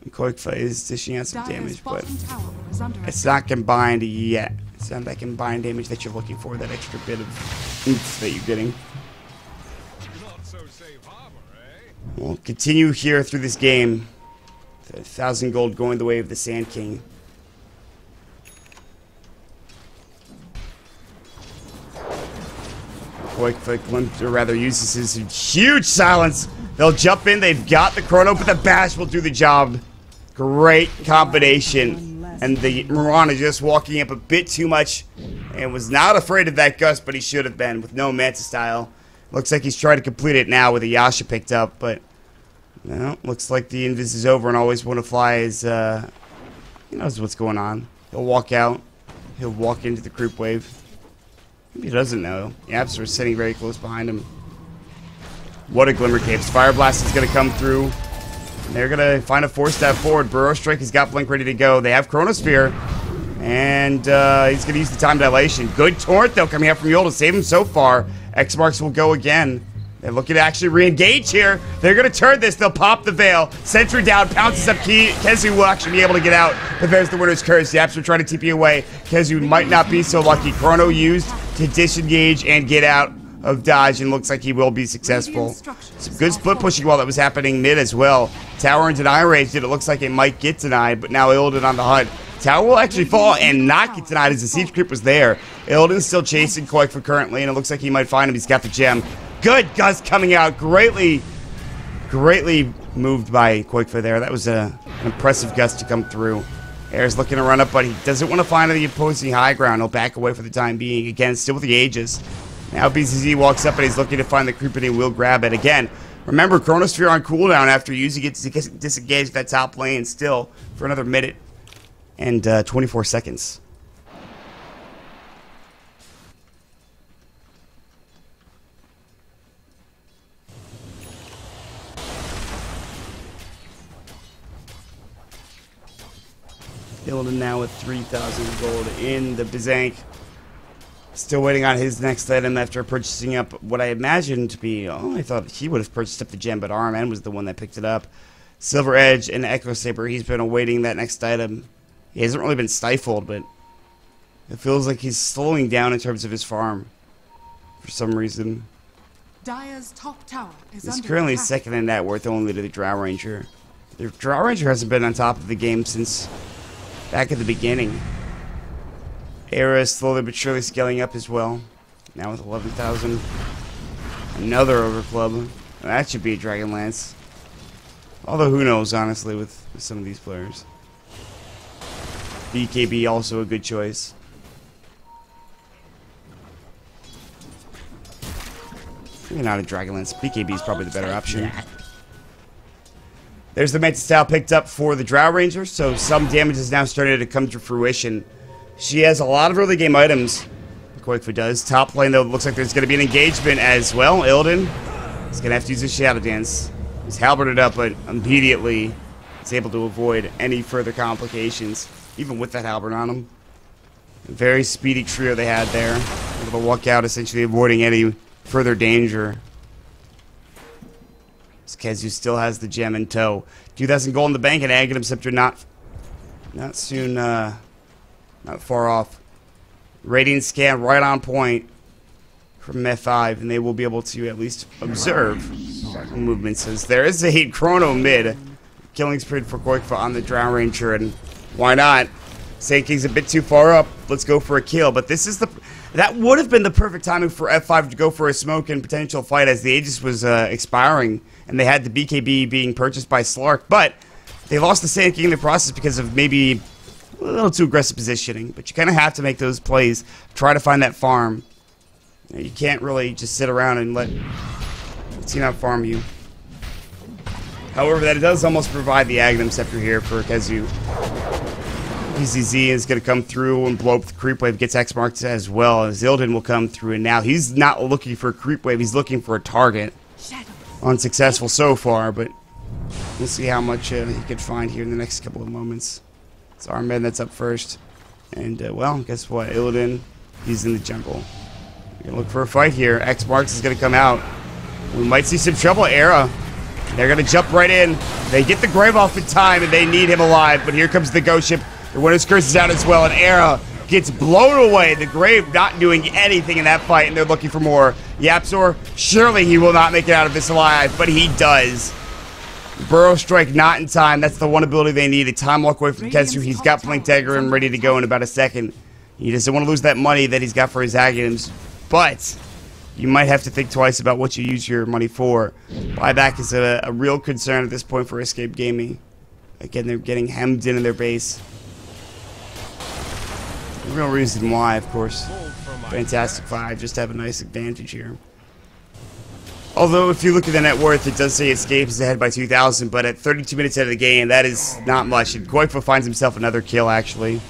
Speaker 2: Qualifier is dishing out some damage, but it's not combined yet. It's not that combined damage that you're looking for, that extra bit of oomph that you're getting. We'll continue here through this game. The 1,000 gold going the way of the Sand King. Qualifier, or rather, uses his huge silence. They'll jump in. They've got the chrono, but the bash will do the job. Great combination. And the Mirana just walking up a bit too much and was not afraid of that gust, but he should have been with no Manta style. Looks like he's trying to complete it now with a Yasha picked up, but no, looks like the invis is over and Always Want to Fly is, he knows what's going on. He'll walk out. He'll walk into the creep wave. Maybe he doesn't know. The Apps are sitting very close behind him. What a Glimmer Capes. Fire Blast is going to come through. They're going to find a 4-step forward. Burrow Strike has got Blink ready to go. They have Chronosphere. And he's going to use the Time Dilation. Good Torrent, though, coming out from Yul to save him so far. X-Marks will go again. They're looking to actually re-engage here. They're going to turn this. They'll pop the Veil. Sentry down. Pounces up. Kezu will actually be able to get out. But there's the Winner's Curse. The Apps are trying to TP away. Kezu might not be so lucky. Chrono used to disengage and get out of dodge, and looks like he will be successful. Some good split pushing while that was happening mid as well. Tower and Deny Rage did. It looks like it might get denied, but now Illidan on the HUD. Tower will actually fall and not get denied as the Siege Creep was there. Illidan's still chasing Qualifier currently, and it looks like he might find him. He's got the gem. Good Gust coming out. Greatly moved by Qualifier there. That was an impressive Gust to come through. Air's looking to run up, but he doesn't want to find the opposing high ground. He'll back away for the time being. Again, still with the Aegis. Now BCZ walks up and he's looking to find the creep and he will grab it. Again, remember, Chronosphere on cooldown after using it to disengage that top lane still for another minute and 24 seconds. Illidan now with 3,000 gold in the Bizank. Still waiting on his next item after purchasing up what I imagined to be... Oh, I thought he would have purchased up the gem, but RMN was the one that picked it up. Silver Edge and Echo Saber. He's been awaiting that next item. He hasn't really been stifled, but it feels like he's slowing down in terms of his farm for some reason.
Speaker 3: Dire's top tower is
Speaker 2: He's
Speaker 3: under
Speaker 2: currently
Speaker 3: attack.
Speaker 2: second in net worth only to the Drow Ranger. The Drow Ranger hasn't been on top of the game since back at the beginning. Era is slowly but surely scaling up as well. Now with 11,000. Another Ogre Club. That should be a Dragon Lance. Although who knows, honestly, with some of these players. BKB also a good choice. Maybe not a Dragonlance. BKB is probably the better option. There's the Mantis Style picked up for the Drow Ranger, so some damage is now starting to come to fruition. She has a lot of early game items. Qualifier does. Top lane, though, looks like there's going to be an engagement as well. Illidan is going to have to use his Shadow Dance. He's halberded up, but immediately is able to avoid any further complications, even with that halberd on him. A very speedy trio they had there. Able to walk out, essentially avoiding any further danger. Kezu still has the gem in tow. 2,000 gold in the bank, and Aghanim Scepter not soon, not far off. Radiant scan right on point from F5, and they will be able to at least observe movements. As there is a chrono mid killing spree for Qualifier on the Drow Ranger, and why not? Sand King's a bit too far up. Let's go for a kill. But this is that would have been the perfect timing for F5 to go for a smoke and potential fight as the Aegis was expiring, and they had the BKB being purchased by Slark. But they lost the Sand King in the process because of maybe a little too aggressive positioning. But you kind of have to make those plays, try to find that farm. You can't really just sit around and let team not farm you. However, that does almost provide the Aghanim Scepter here for Kezu. PZZ is going to come through and blow up the creep wave, gets X marked as well. Illidan will come through, and now he's not looking for a creep wave, he's looking for a target. Unsuccessful so far, but we'll see how much he could find here in the next couple of moments. It's Armed that's up first. And, well, guess what? Illidan, he's in the jungle. We're going to look for a fight here. X marks is going to come out. We might see some trouble. Era. They're going to jump right in. They get the grave off in time, and they need him alive. But here comes the ghost ship. The Winter's Curse is out as well, and Era gets blown away. The Grave not doing anything in that fight, and they're looking for more. Yapzor, surely he will not make it out of this alive, but he does. Burrow Strike not in time. That's the one ability they need. A time walk away from Kezu. He's got Blink Dagger and ready to go in about a second. He doesn't want to lose that money that he's got for his Aghanims, but you might have to think twice about what you use your money for. Buyback is a real concern at this point for Escape Gaming. Again, they're getting hemmed in their base. The real reason why, of course. Fantastic 5, just have a nice advantage here. Although, if you look at the net worth, it does say Escape is ahead by 2,000, but at 32 minutes out of the game, that is not much. And Qualifier finds himself another kill, actually.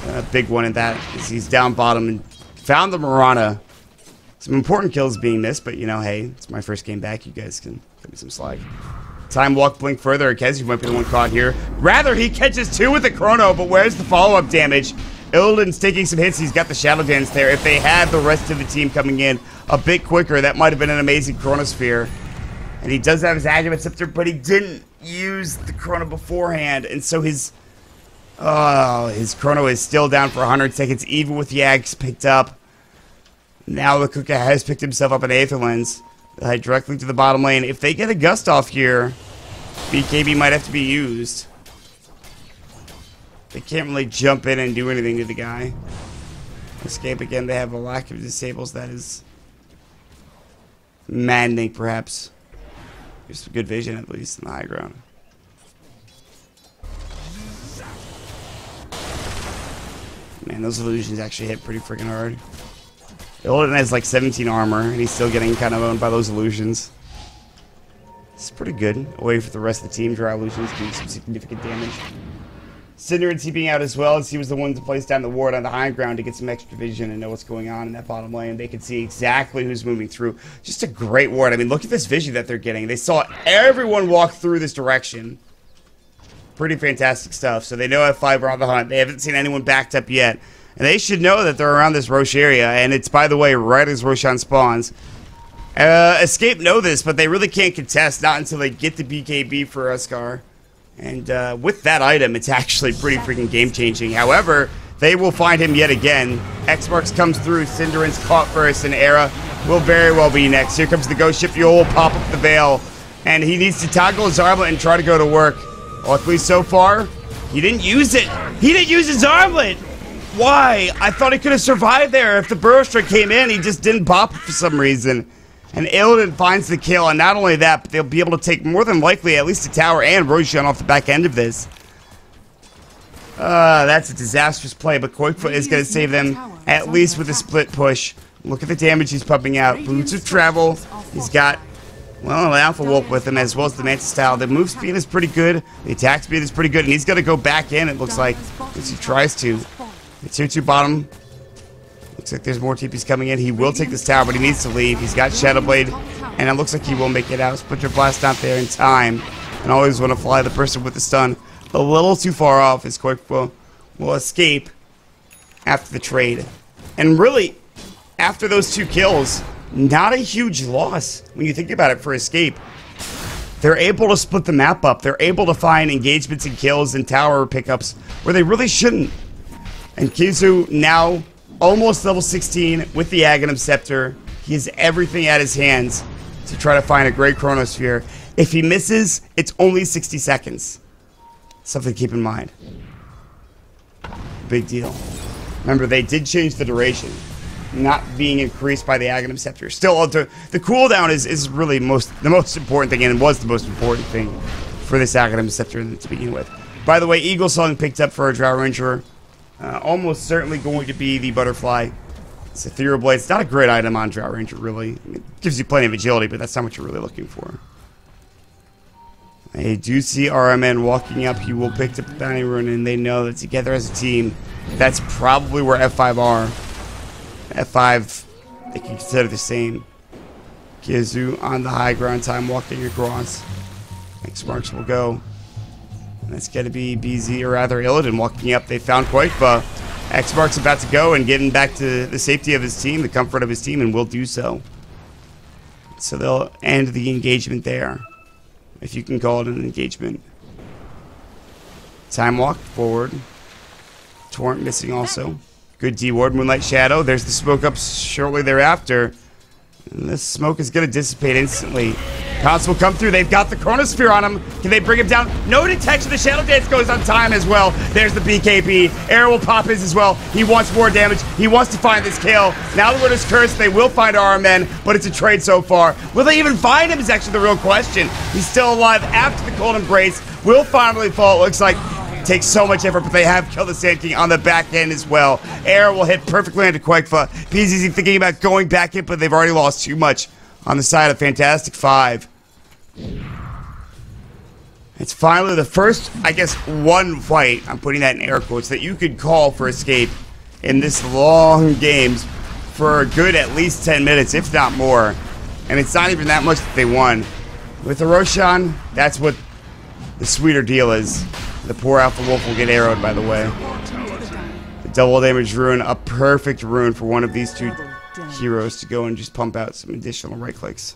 Speaker 2: A big one at that, as he's down bottom and found the Mirana. Some important kills being missed, but, you know, hey, it's my first game back. You guys can give me some slack. Time walk blink further. Kezu might be the one caught here. Rather, he catches 2 with the chrono, but where's the follow-up damage? Illidan's taking some hits. He's got the Shadow Dance there. If they had the rest of the team coming in a bit quicker, that might have been an amazing Chronosphere. And he does have his Aghanim Scepter, but he didn't use the chrono beforehand, and so his chrono is still down for 100 seconds, even with the Ags picked up. Now the Kuka has picked himself up an Aether Lens. They'll head directly to the bottom lane. If they get a Gust off here, BKB might have to be used. They can't really jump in and do anything to the guy. Escape again, they have a lack of disables that is maddening, perhaps. There's some good vision, at least, in the high ground. Man, those illusions actually hit pretty freaking hard. Illidan has like 17 armor, and he's still getting kind of owned by those illusions. It's pretty good. Away for the rest of the team. Dry illusions do some significant damage. Cinder and TPing out as well, as he was the one to place down the ward on the high ground to get some extra vision and know what's going on in that bottom lane. They can see exactly who's moving through. Just a great ward. I mean, look at this vision that they're getting. They saw everyone walk through this direction. Pretty fantastic stuff. So they know F5 are on the hunt. They haven't seen anyone backed up yet. And they should know that they're around this Roche area. And it's, by the way, right as Roshan spawns. Escape know this, but they really can't contest. Not until they get the BKB for Uskar. And with that item, it's actually pretty freaking game-changing. However, they will find him yet again. X-Marks comes through. Cinderan's caught first, and Era will very well be next. Here comes the Ghost Ship. You'll pop up the veil. And he needs to toggle his armlet and try to go to work. Luckily, so far, He didn't use it. He didn't use his armlet. Why? I thought he could have survived there. If the burrow strike came in, he just didn't pop it for some reason. And Illidan finds the kill, and not only that, but they'll be able to take more than likely at least a tower and Roshan off the back end of this. That's a disastrous play, but Qualifier is going to save them at least with a split push. Look at the damage he's pumping out. Boots of travel. He's got, well, an Alpha Wolf with him as well as the Mantis style. The move speed is pretty good. The attack speed is pretty good, and he's going to go back in, it looks like, as he tries to. The tier 2 bottom. Looks like there's more TPs coming in. He will take this tower, but he needs to leave. He's got Shadow Blade, and it looks like he will make it out. Splinter Blast not there in time. And always want to fly the person with the stun a little too far off as Qualifier will escape after the trade. And really, after those 2 kills, not a huge loss when you think about it for escape. They're able to split the map up. They're able to find engagements and kills and tower pickups where they really shouldn't. And Kizu now almost level 16 with the Aghanim Scepter. He has everything at his hands to try to find a great Chronosphere. If he misses, it's only 60 seconds. Something to keep in mind. Big deal. Remember, they did change the duration, not being increased by the Aghanim Scepter. Still, the cooldown is really the most important thing, and was the most important thing for this Aghanim Scepter to begin with. By the way, Eagle Song picked up for a Drow Ranger. Almost certainly going to be the Butterfly. It's Ethereal Blade. It's not a great item on Drow Ranger, really. It gives you plenty of agility, but that's not what you're really looking for. I do see RMN walking up. He will pick up the Bounty Rune, and they know that together as a team, that's probably where F5 are. F5, they can consider the same. Kizu on the high ground time, walking across. X marks will go. That's going to be BZ, or rather Illidan, walking up. They found Qualifier. X-Mark's about to go and getting back to the safety of his team, the comfort of his team, and will do so. So they'll end the engagement there, if you can call it an engagement. Time walk forward. Torrent missing also. Good D-Ward, Moonlight Shadow. There's the smoke up shortly thereafter. And this smoke is going to dissipate instantly. Cons will come through. They've got the Chronosphere on him. Can they bring him down? No detection. The Shadow Dance goes on time as well. There's the BKB. Arrow will pop his as well. He wants more damage. He wants to find this kill. Now the word is cursed. They will find RMN, but it's a trade so far. Will they even find him is actually the real question. He's still alive after the Cold Embrace. Will finally fall. It looks like it takes so much effort, but they have killed the Sand King on the back end as well. Arrow will hit perfectly into Qualifier. PZZ thinking about going back in, but they've already lost too much on the side of Fantastic Five. It's finally the first, I guess, one fight, I'm putting that in air quotes, that you could call for escape in this long games for a good at least 10 minutes, if not more. And it's not even that much that they won. With the Roshan, that's what the sweeter deal is. The poor Alpha Wolf will get arrowed, by the way. The double damage rune, a perfect rune for one of these two heroes to go and just pump out some additional right clicks.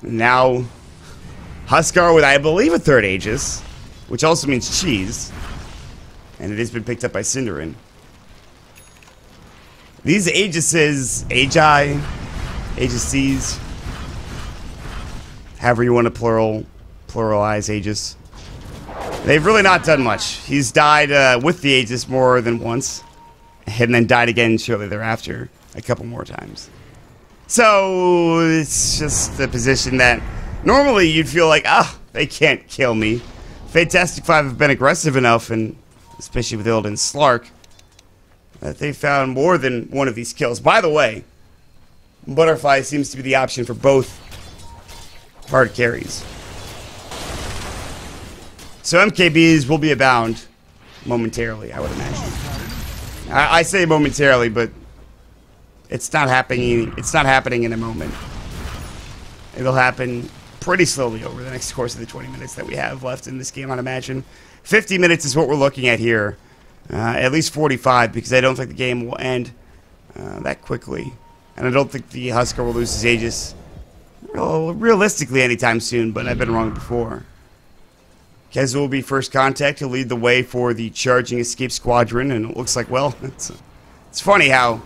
Speaker 2: Now, Huskar with, I believe, a third Aegis, which also means cheese. And it has been picked up by Cinderin. These Aegises, Agi, Aegises, however you want to pluralize Aegis, they've really not done much. He's died with the Aegis more than once, and then died again shortly thereafter, a couple more times. So, it's just a position that normally you'd feel like, they can't kill me. Fantastic Five have been aggressive enough, and especially with Illidan Slark, that they found more than one of these kills. By the way, Butterfly seems to be the option for both hard carries. So MKBs will be abound momentarily, I would imagine. I say momentarily, but it's not happening. It's not happening in a moment. It'll happen pretty slowly over the next course of the 20 minutes that we have left in this game, I'd imagine. 50 minutes is what we're looking at here. At least 45, because I don't think the game will end that quickly. And I don't think the Huskar will lose his Aegis realistically anytime soon, but I've been wrong before. Kez will be first contact to lead the way for the charging escape squadron, and it looks like, well, it's funny how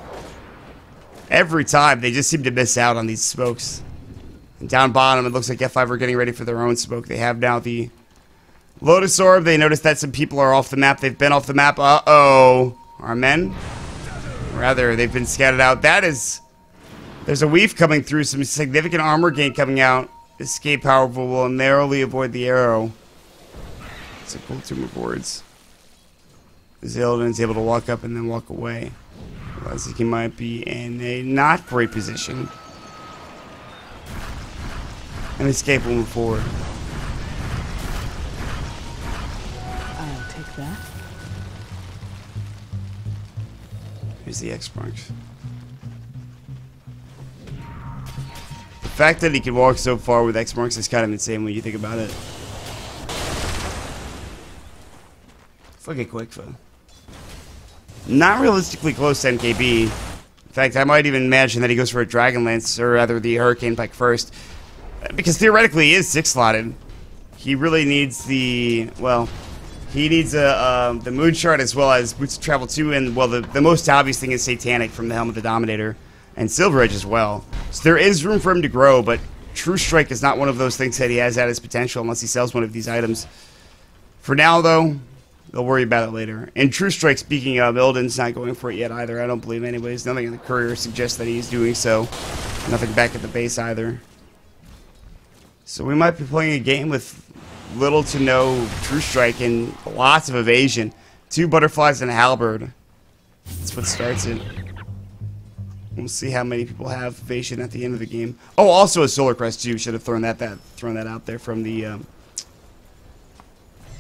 Speaker 2: every time they just seem to miss out on these smokes. And down bottom, it looks like F5 are getting ready for their own smoke. They have now the Lotus Orb. They notice that some people are off the map. They've been off the map. Uh-oh. Our men? Rather, they've been scattered out. That is... There's a weave coming through. Some significant armor gain coming out. Escape, however, will narrowly avoid the arrow. It's a cool tomb of words. Zildjian's able to walk up and then walk away. Realizing he might be in a not great position. And Escape will move forward.
Speaker 4: I'll take that.
Speaker 2: Here's the X-Marks. The fact that he can walk so far with X-Marks is kind of insane when you think about it. Fuck it, Qualifier. Not realistically close to MKB. In fact, I might even imagine that he goes for a Dragon Lance, or rather the Hurricane Pike first. Because theoretically he is 6-slotted. He really needs the, well, he needs the Moon Shard as well as Boots of Travel 2, and, well, the most obvious thing is Satanic from the Helm of the Dominator, and Silver Edge as well. So there is room for him to grow, but True Strike is not one of those things that he has at his potential unless he sells one of these items. For now, though, they'll worry about it later. And True Strike, speaking of, Illidan's not going for it yet either, I don't believe anyways. Nothing in the courier suggests that he's doing so. Nothing back at the base either. So we might be playing a game with little to no True Strike and lots of evasion. 2 butterflies and a halberd. That's what starts it. We'll see how many people have evasion at the end of the game. Oh, also a Solar Crest too. Should have thrown that out there from the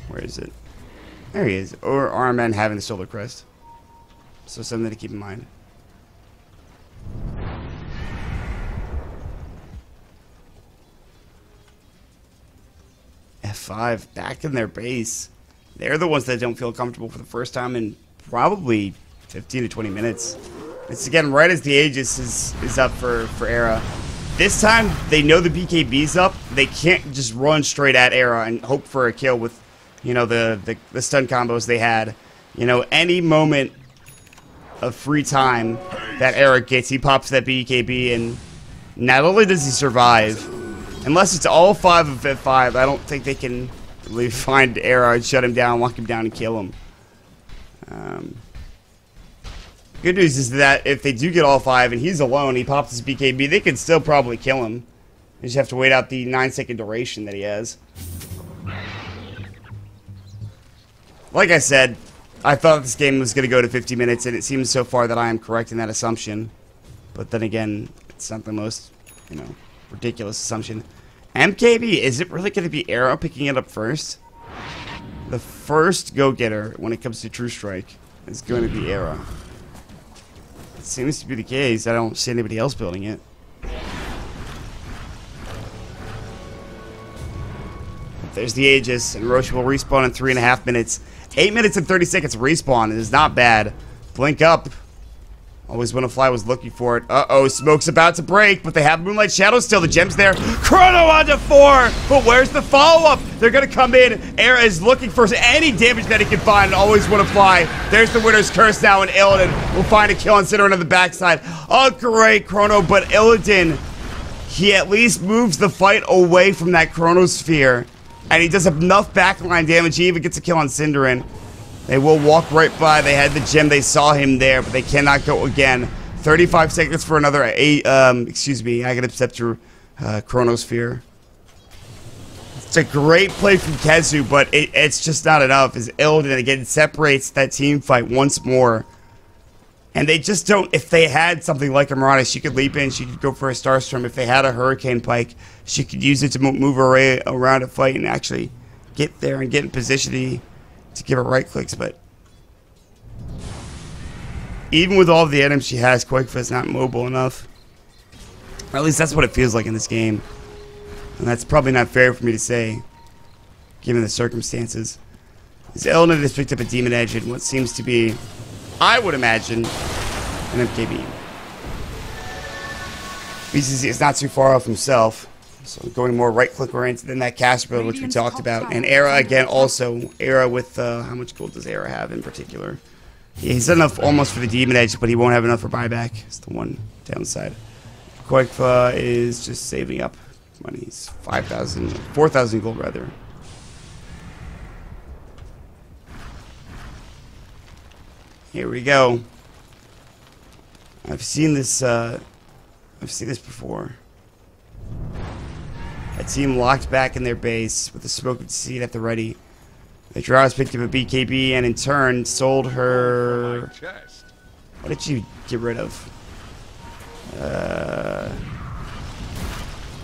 Speaker 2: where is it? There he is. Or our men having the Solar Crest. So something to keep in mind. F5 back in their base. They're the ones that don't feel comfortable for the first time in probably 15 to 20 minutes. It's again right as the Aegis is up for Era. This time they know the BKB's up. They can't just run straight at Era and hope for a kill with, you know, the stun combos they had. You know, any moment of free time that Era gets, he pops that BKB, and not only does he survive, unless it's all 5 of F5, I don't think they can really find Era and shut him down, lock him down, and kill him. Good news is that if they do get all 5 and he's alone, he pops his BKB, they can still probably kill him. You just have to wait out the 9-second duration that he has. Like I said, I thought this game was going to go to 50 minutes, and it seems so far that I am correct in that assumption. But then again, it's not the most, you know, ridiculous assumption. MKB, is it really going to be Arrow picking it up first? The first go-getter when it comes to True Strike is going to be Arrow. It seems to be the case. I don't see anybody else building it. There's the Aegis, and Roche will respawn in 3.5 minutes. 8 minutes and 30 seconds respawn. It is not bad. Blink up. Always when a fly was looking for it. Uh-oh, smoke's about to break, but they have Moonlight Shadow still. The gem's there. Chrono onto 4, but where's the follow-up? They're going to come in. Era is looking for any damage that he can find. Always want to fly. There's the Winner's Curse now, and Illidan will find a kill on Cinder on the backside. Oh, great Chrono, but Illidan, he at least moves the fight away from that Chronosphere, and he does enough backline damage. He even gets a kill on Cinderin. They will walk right by. They had the gem. They saw him there, but they cannot go again. 35 seconds for another Aghanim Scepter Chronosphere. It's a great play from Kezu, but it's just not enough. As Illidan again separates that team fight once more. And they just don't. If they had something like a Mirana, she could leap in. She could go for a Starstorm. If they had a Hurricane Pike, she could use it to move her way around a fight and actually get there and get in position to give her right clicks. But even with all the items she has, Quakefist's not mobile enough. Or at least that's what it feels like in this game. And that's probably not fair for me to say, given the circumstances. Illidan has picked up a Demon Edge in what seems to be, I would imagine, an MKB. BCC is not too far off himself, so going more right-click oriented than that caster build, which we talked about. And Era, again, also. Era with, how much gold does Era have in particular? Yeah, he's enough almost for the Demon Edge, but he won't have enough for buyback. It's the one downside. Qualifier is just saving up. money? It's 5,000, 4,000 gold rather. Here we go. I've seen this before. A team locked back in their base with the smoke of seed at the ready. The Drows picked up a BKB and in turn sold her. What did she get rid of?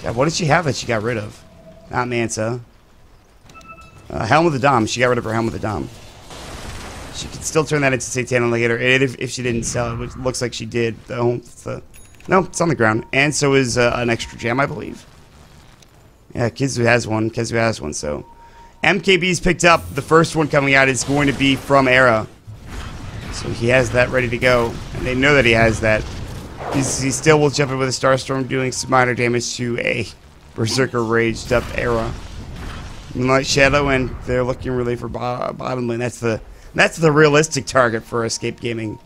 Speaker 2: God, what did she have that she got rid of? Not Manta. Helm of the Dom. She got rid of her Helm of the Dom. She could still turn that into Satana later if she didn't sell it, which looks like she did. No, it's on the ground. And so is an extra gem, I believe. Yeah, Kizu has one. Kizu has one, so. MKB's picked up. The first one coming out is going to be from Era. So he has that ready to go. And they know that he has that. He still will jump in with a Starstorm, doing some minor damage to a Berserker raged up Era. Moonlight Shadow, and they're looking really for bottom lane. That's the realistic target for Escape Gaming.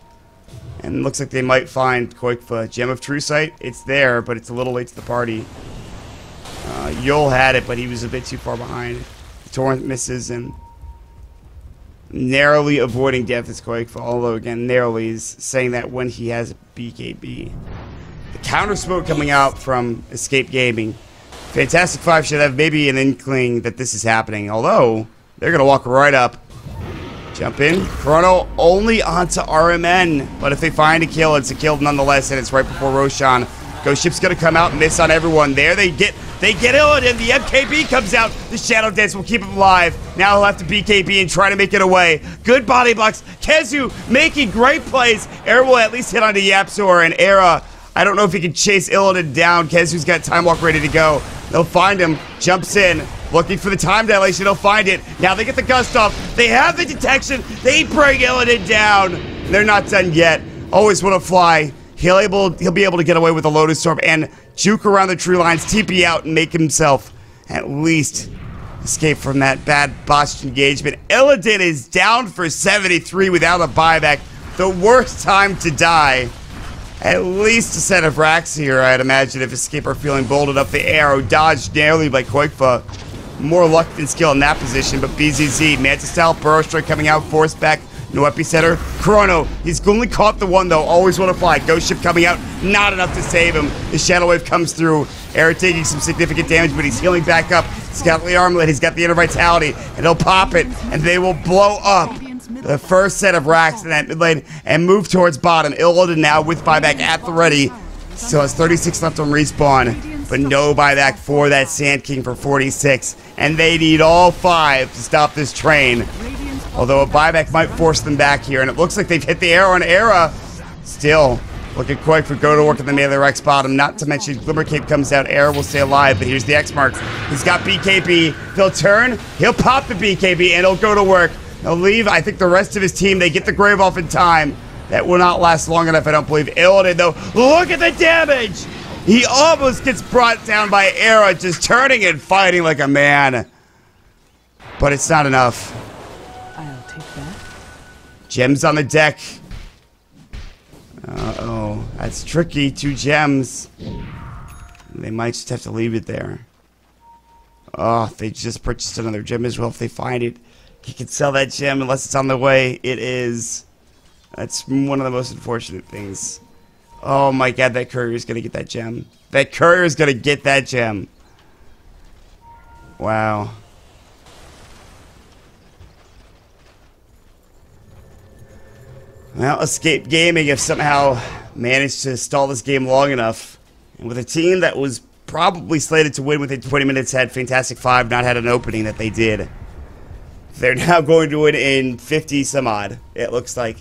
Speaker 2: And it looks like they might find Koikfa. Gem of True Sight, it's there, but it's a little late to the party. Yul had it, but he was a bit too far behind. Torrent misses and narrowly avoiding death is Koikfa, although again, narrowly is saying that when he has a BKB. The counter smoke coming out from Escape Gaming. Fantastic Five should have maybe an inkling that this is happening, although they're going to walk right up. Jump in. Chrono only onto RMN, but if they find a kill, it's a kill nonetheless, and it's right before Roshan. Ghost Ship's going to come out and miss on everyone. There they get Illidan. The MKB comes out. The Shadow Dance will keep him alive. Now he'll have to BKB and try to make it away. Good body blocks. Kezu making great plays. Era will at least hit onto Yapzor, and Era, I don't know if he can chase Illidan down. Kezu's got Time Walk ready to go. They'll find him. Jumps in. Looking for the time dilation. They'll find it. Now they get the gust off. They have the detection. They bring Illidan down. They're not done yet. Always want to fly. He'll be able to get away with the Lotus Storm and juke around the tree lines, TP out, and make himself at least escape from that bad botched engagement. Illidan is down for 73 without a buyback. The worst time to die. At least a set of racks here, I'd imagine, if Escape are feeling bold enough. The arrow dodged narrowly by Koikfa. More luck than skill in that position, but BZZ, Manta style, Burrow Strike coming out, force back. No epicenter. Chrono, he's only caught the one though. Always want to fly. Ghost Ship coming out. Not enough to save him. The Shadow Wave comes through. Era taking some significant damage, but he's healing back up. He's got the Armlet. He's got the Inner Vitality. And he'll pop it. And they will blow up the first set of racks in that mid lane and move towards bottom. Illidan now with buyback at the ready. Still has 36 left on respawn. But no buyback for that Sand King for 46. And they need all 5 to stop this train. Although a buyback might force them back here, and it looks like they've hit the arrow on Era. Still, looking quick for go to work at the melee Rex bottom. Not to mention, Glimmer Cape comes out. Era will stay alive, but here's the X mark. He's got BKB. He'll turn. He'll pop the BKB, and he'll go to work. He'll leave. I think the rest of his team, they get the grave off in time. That will not last long enough, I don't believe. Illidan, though. Look at the damage. He almost gets brought down by Era, just turning and fighting like a man. But it's not enough. Gems on the deck. Uh-oh. That's tricky. 2 gems. They might just have to leave it there. Oh, they just purchased another gem as well. If they find it, he can sell that gem unless it's on the way. It is. That's one of the most unfortunate things. Oh my god, that courier is going to get that gem. That courier is going to get that gem. Wow. Well, Escape Gaming have somehow managed to stall this game long enough. And with a team that was probably slated to win within 20 minutes, had Fantastic Five not had an opening that they did. They're now going to win in 50 some odd, it looks like.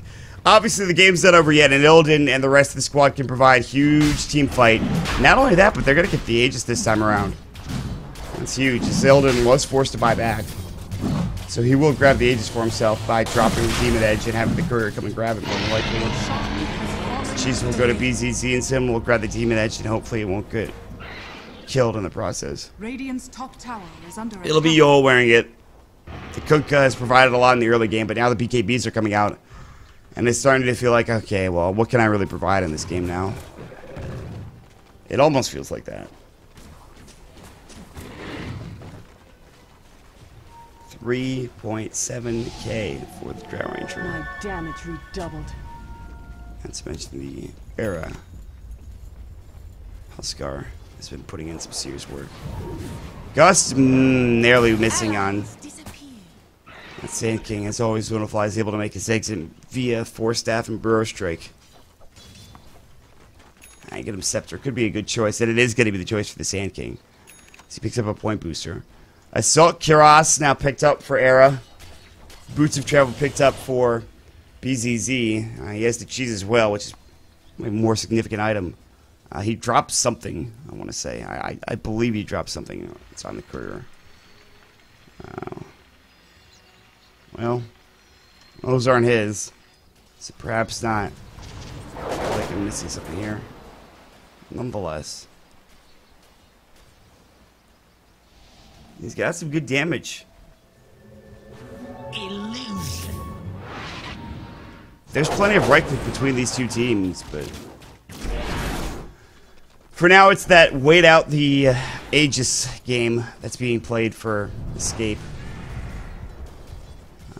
Speaker 2: Obviously, the game's not over yet, and Illidan and the rest of the squad can provide huge team fight. Not only that, but they're going to get the Aegis this time around. That's huge, as Illidan was forced to buy back. So he will grab the Aegis for himself by dropping the Demon Edge and having the courier come and grab it more than likely. Cheese will go to BZZ and Sim will grab the Demon Edge and hopefully it won't get killed in the process.
Speaker 3: Radiant's top tower is under attack.
Speaker 2: It'll be Yol wearing it. The Kunkka has provided a lot in the early game, but now the BKBs are coming out. And it's starting to feel like, okay, well, what can I really provide in this game now? It almost feels like that. 3.7k for the Drow Ranger.
Speaker 4: My damage redoubled.
Speaker 2: Not to mention the Era. Huskar has been putting in some serious work. Gus narrowly missing on that Sand King. As always, Winterfly is able to make his exit via Force Staff and Burrow Strike. I get him Scepter. Could be a good choice, and it is going to be the choice for the Sand King. So he picks up a point booster. Assault Kuros now picked up for Era. Boots of Travel picked up for BZZ. He has the cheese as well, which is a more significant item. He dropped something, I want to say. I believe he dropped something. It's on the courier. Well, those aren't his. So perhaps not. I feel like I'm missing something here. Nonetheless. He's got some good damage.
Speaker 1: Illusion.
Speaker 2: There's plenty of right click between these two teams, but for now it's that wait out the Aegis game that's being played for Escape.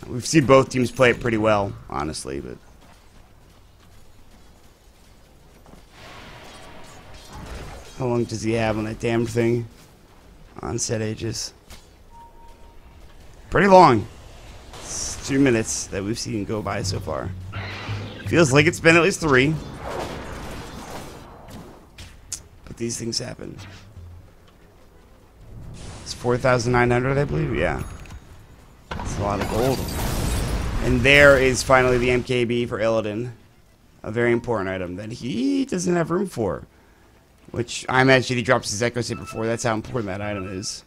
Speaker 2: We've seen both teams play it pretty well, honestly, but how long does he have on that damn thing? On set Aegis. Pretty long. It's 2 minutes that we've seen go by so far. Feels like it's been at least 3. But these things happen. It's 4,900, I believe? Yeah. That's a lot of gold. And there is finally the MKB for Illidan. A very important item that he doesn't have room for. Which I imagine he drops his Echo Saber for. That's how important that item is.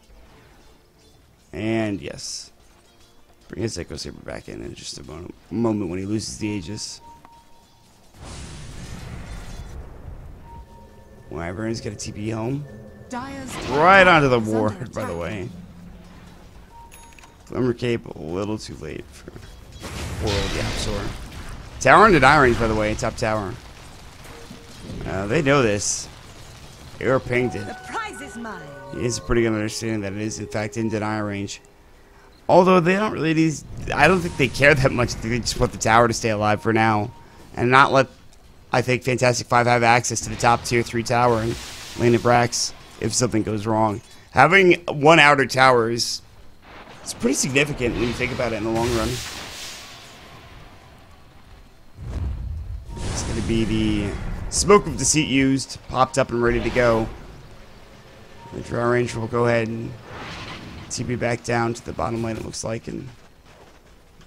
Speaker 2: And yes. Bring his Echo Saber back in just a moment when he loses the Aegis. Wyvern's got a TP home. Right onto the ward, by the way. Glimmer Cape a little too late for poor old Yapsor. Tower into die range, by the way, top tower. They know this. They were pinged it.
Speaker 3: The prize is mine.
Speaker 2: He has a pretty good understanding that it is in fact in deny range. Although they don't really I don't think they care that much. They just want the tower to stay alive for now. And not let, I think, Fantastic Five have access to the top tier 3 tower and lane of Brax if something goes wrong. Having one outer tower is it's pretty significant when you think about it in the long run. It's going to be the Smoke of Deceit used, popped up and ready to go. The Drow Ranger will go ahead and TP back down to the bottom lane, it looks like, and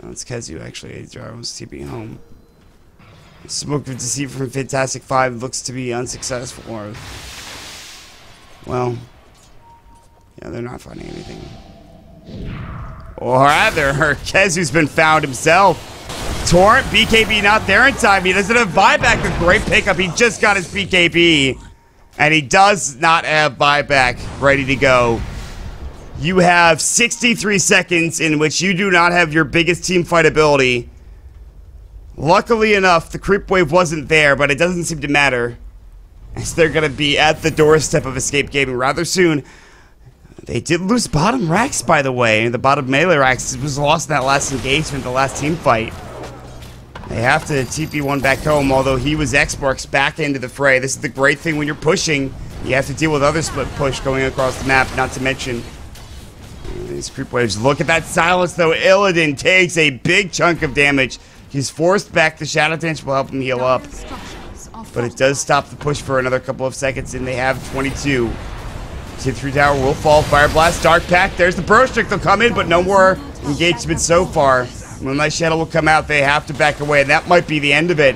Speaker 2: it's Kezu actually. Drow was TPing home. Smoke of Deceit from Fantastic Five looks to be unsuccessful, or well, yeah, they're not finding anything. Or rather, Kezu's been found himself. Torrent, BKB not there in time. He doesn't have buyback. A great pickup. He just got his BKB. And he does not have buyback ready to go. You have 63 seconds in which you do not have your biggest team fight ability. Luckily enough, the creep wave wasn't there, but it doesn't seem to matter, as they're going to be at the doorstep of Escape Gaming rather soon. They did lose bottom racks, by the way. The bottom melee racks was lost in that last engagement, the last team fight. They have to TP one back home, although he was X-Marks back into the fray. This is the great thing when you're pushing. You have to deal with other split push going across the map, not to mention these creep waves. Look at that silence, though. Illidan takes a big chunk of damage. He's forced back. The Shadow Dance will help him heal up. But it does stop the push for another couple of seconds, and they have 22. Tier 3 tower will fall. Fire Blast, Dark Pact. There's the Burrow Strike. They'll come in, but no more engagement so far. Moonlight Shadow will come out. They have to back away, and that might be the end of it.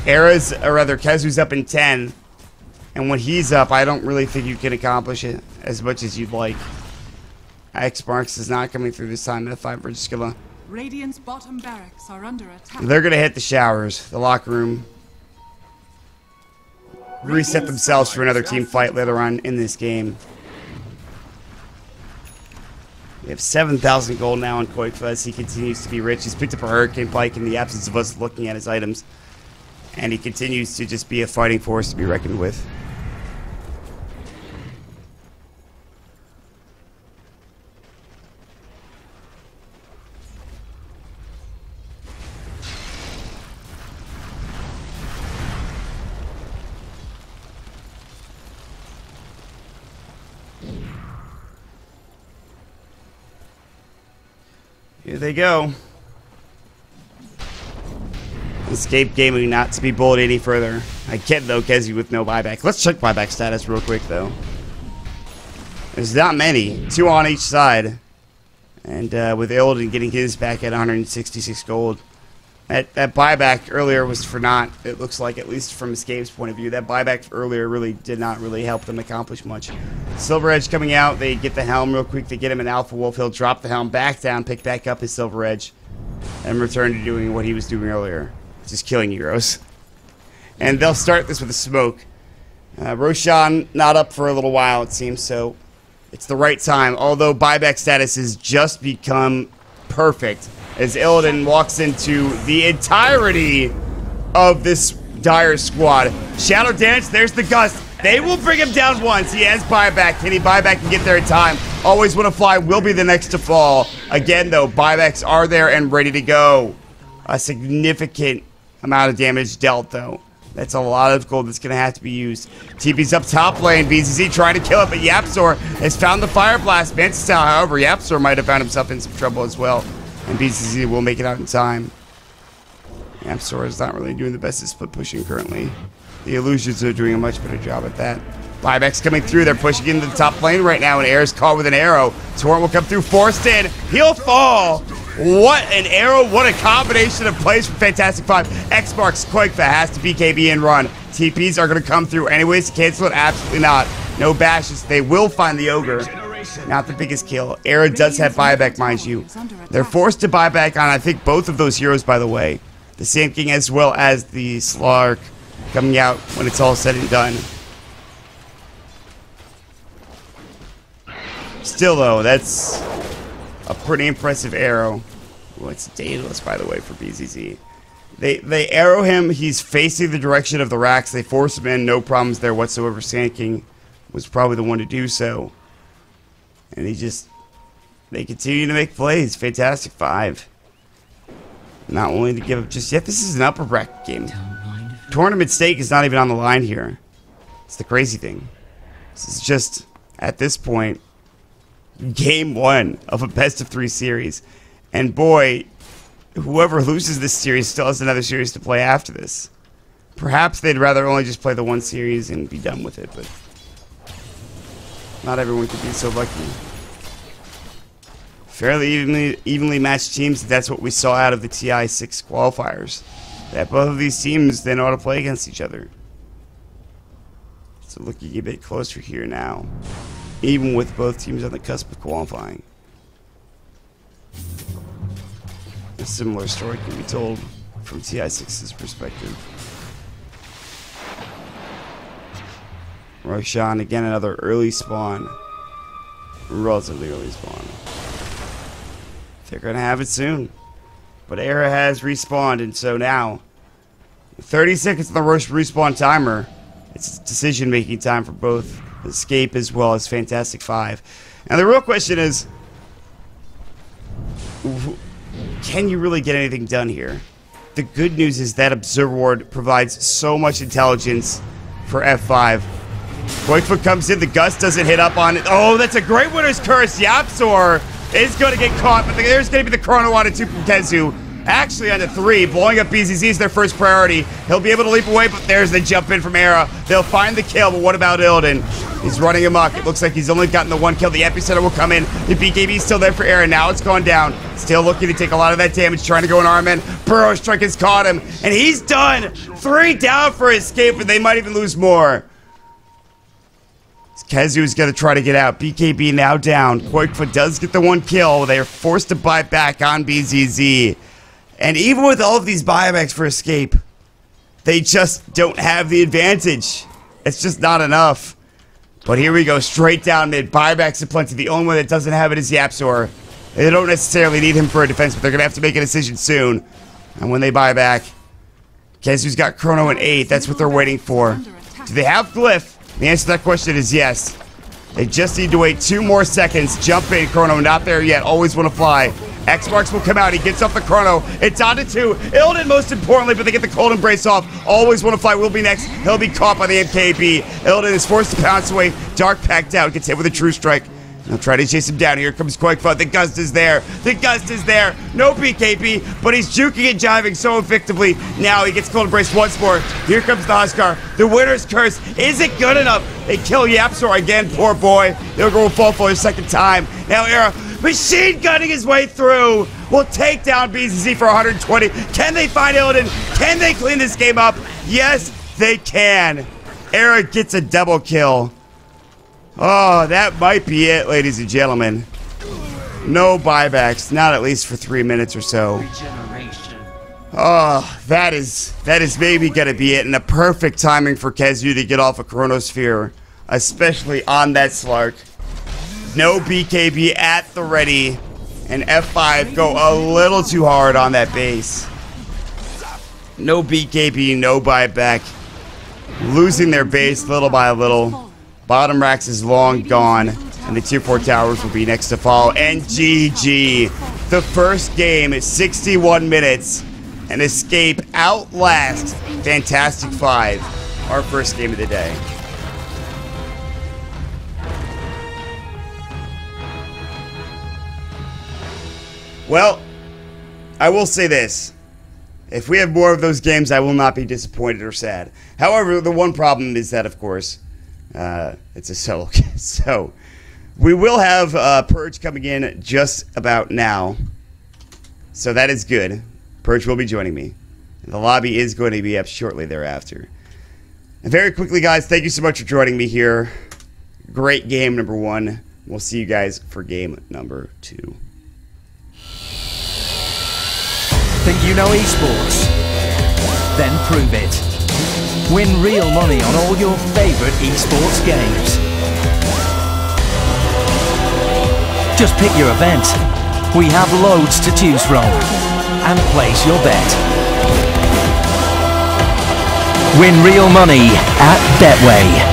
Speaker 2: Era's, or rather, Kezu's up in 10. And when he's up, I don't really think you can accomplish it as much as you'd like. X-Marks is not coming through this time. F5 Regicula.
Speaker 3: Radiant's bottom barracks are under attack.
Speaker 2: They're going to hit the showers, the locker room. Reset themselves for another team fight later on in this game. We have 7,000 gold now on Koi Fuzz. He continues to be rich. He's picked up a Hurricane Pike in the absence of us looking at his items. And he continues to just be a fighting force to be reckoned with. Here they go. Escape Gaming not to be bullied any further. I kid though, Kezi with no buyback. Let's check buyback status real quick though. There's not many. 2 on each side. And with Ilden getting his back at 166 gold. That buyback earlier was for naught, it looks like, at least from Escape's point of view. That buyback earlier really did not really help them accomplish much. Silver Edge coming out, they get the helm real quick, they get him an Alpha Wolf, he'll drop the helm back down, pick back up his Silver Edge, and return to doing what he was doing earlier, just killing heroes. And they'll start this with a smoke. Roshan not up for a little while, it seems, so it's the right time, although buyback status has just become perfect as Illidan walks into the entirety of this dire squad. Shadow Dance, there's the Gust. They will bring him down once. He has buyback. Can he buyback and get there in time? Always Want to Fly will be the next to fall. Again, though, buybacks are there and ready to go. A significant amount of damage dealt, though. That's a lot of gold that's going to have to be used. TP's up top lane. BZZ trying to kill it, but Yapzor has found the Fire Blast. Manta style, however, Yapzor might have found himself in some trouble as well. And BZZ will make it out in time. Yapzor is not really doing the best at split pushing currently. The Illusions are doing a much better job at that. Buyback's coming through. They're pushing into the top lane right now, and Air's caught with an arrow. Torrent will come through, forced in. He'll fall. What an arrow. What a combination of plays from Fantastic Five. X marks Quake that has to BKB and run. TPs are going to come through anyways. Cancel it? Absolutely not. No bashes. They will find the Ogre. Not the biggest kill. Era does have buyback, mind you. They're forced to buy back on, I think, both of those heroes, by the way. The Sand King as well as the Slark coming out when it's all said and done. Still, though, that's a pretty impressive arrow. Well, it's dangerous, by the way, for BZZ. They arrow him. He's facing the direction of the racks. They force him in. No problems there whatsoever. Sand King was probably the one to do so. And they continue to make plays. Fantastic Five. Not willing to give up just yet. This is an upper bracket game. Tournament stake is not even on the line here. It's the crazy thing. This is just, at this point, game 1 of a best-of-3 series. And boy, whoever loses this series still has another series to play after this. Perhaps they'd rather only just play the one series and be done with it, but not everyone could be so lucky. Fairly evenly matched teams. That's what we saw out of the TI6 qualifiers. That both of these teams, they know how to play against each other. So looking a bit closer here now, even with both teams on the cusp of qualifying. A similar story can be told from TI6's perspective. Roshan, again, another early spawn. Relatively early spawn. They're going to have it soon. But Era has respawned, and so now, 30 seconds on the respawn timer, it's decision-making time for both Escape as well as Fantastic Five. Now the real question is, can you really get anything done here? The good news is that Observer Ward provides so much intelligence for F5. Quakefoot comes in, the Gust doesn't hit up on it. Oh, that's a great Winner's Curse. Yapzor is going to get caught, but there's going to be the Chrono on it too from Kezu. Actually on the 3, blowing up BZZ is their first priority. He'll be able to leap away, but there's the jump in from Era. They'll find the kill, but what about Illidan? He's running amok. It looks like he's only gotten the 1 kill. The epicenter will come in. The BKB is still there for Era. Now it's gone down. Still looking to take a lot of that damage, trying to go in Armin. Burrow Strike has caught him, and he's done. 3 down for Escape, and they might even lose more. Kezu's going to try to get out. BKB now down. Quakefoot does get the 1 kill. They are forced to buy back on BZZ. And even with all of these buybacks for Escape, they just don't have the advantage. It's just not enough. But here we go, straight down mid. Buybacks aplenty. The only one that doesn't have it is Yapzor. They don't necessarily need him for a defense, but they're going to have to make a decision soon. And when they buy back, Kezu's got Chrono in 8. That's what they're waiting for. Do they have Glyph? The answer to that question is yes. They just need to wait 2 more seconds. Jump in, Chrono, not there yet. Always Want to Fly. X-Marks will come out. He gets off the Chrono. It's on to 2. Illidan, most importantly, but they get the Cold Embrace off. Always Want to Fly will be next. He'll be caught by the MKB. Illidan is forced to pounce away. Dark packed out. Gets hit with a True Strike. I'll try to chase him down. Here comes Qualifier. The Gust is there. The Gust is there. No BKB, but he's juking and jiving so effectively. Now he gets Cold Embrace once more. Here comes the Huskar. The winner's curse isn't good enough. They kill Yapsor again. Poor boy. They'll go fall for a second time. Now Era machine gunning his way through. Will take down BZZ for 120. Can they find Illidan? Can they clean this game up? Yes, they can. Era gets a double kill. Oh, that might be it, ladies and gentlemen. No buybacks, not at least for 3 minutes or so. Oh, that is maybe gonna be it, and the perfect timing for Kezu to get off a Chronosphere, especially on that Slark. No BKB at the ready, and F5 go a little too hard on that base. No BKB, no buyback. Losing their base little by little. Bottom racks is long gone, and the tier 4 towers will be next to fall. And GG. The first game is 61 minutes, and Escape outlast Fantastic 5, our first game of the day. Well, I will say this. If we have more of those games, I will not be disappointed or sad. However, the one problem is that, of course, it's a solo game. So, we will have Purge coming in just about now. So that is good. Purge will be joining me. The lobby is going to be up shortly thereafter. And very quickly, guys, thank you so much for joining me here. Great game number 1. We'll see you guys for game number 2.
Speaker 1: Think you know esports? Then prove it. Win real money on all your favorite esports games. Just pick your event. We have loads to choose from. And place your bet. Win real money at Betway.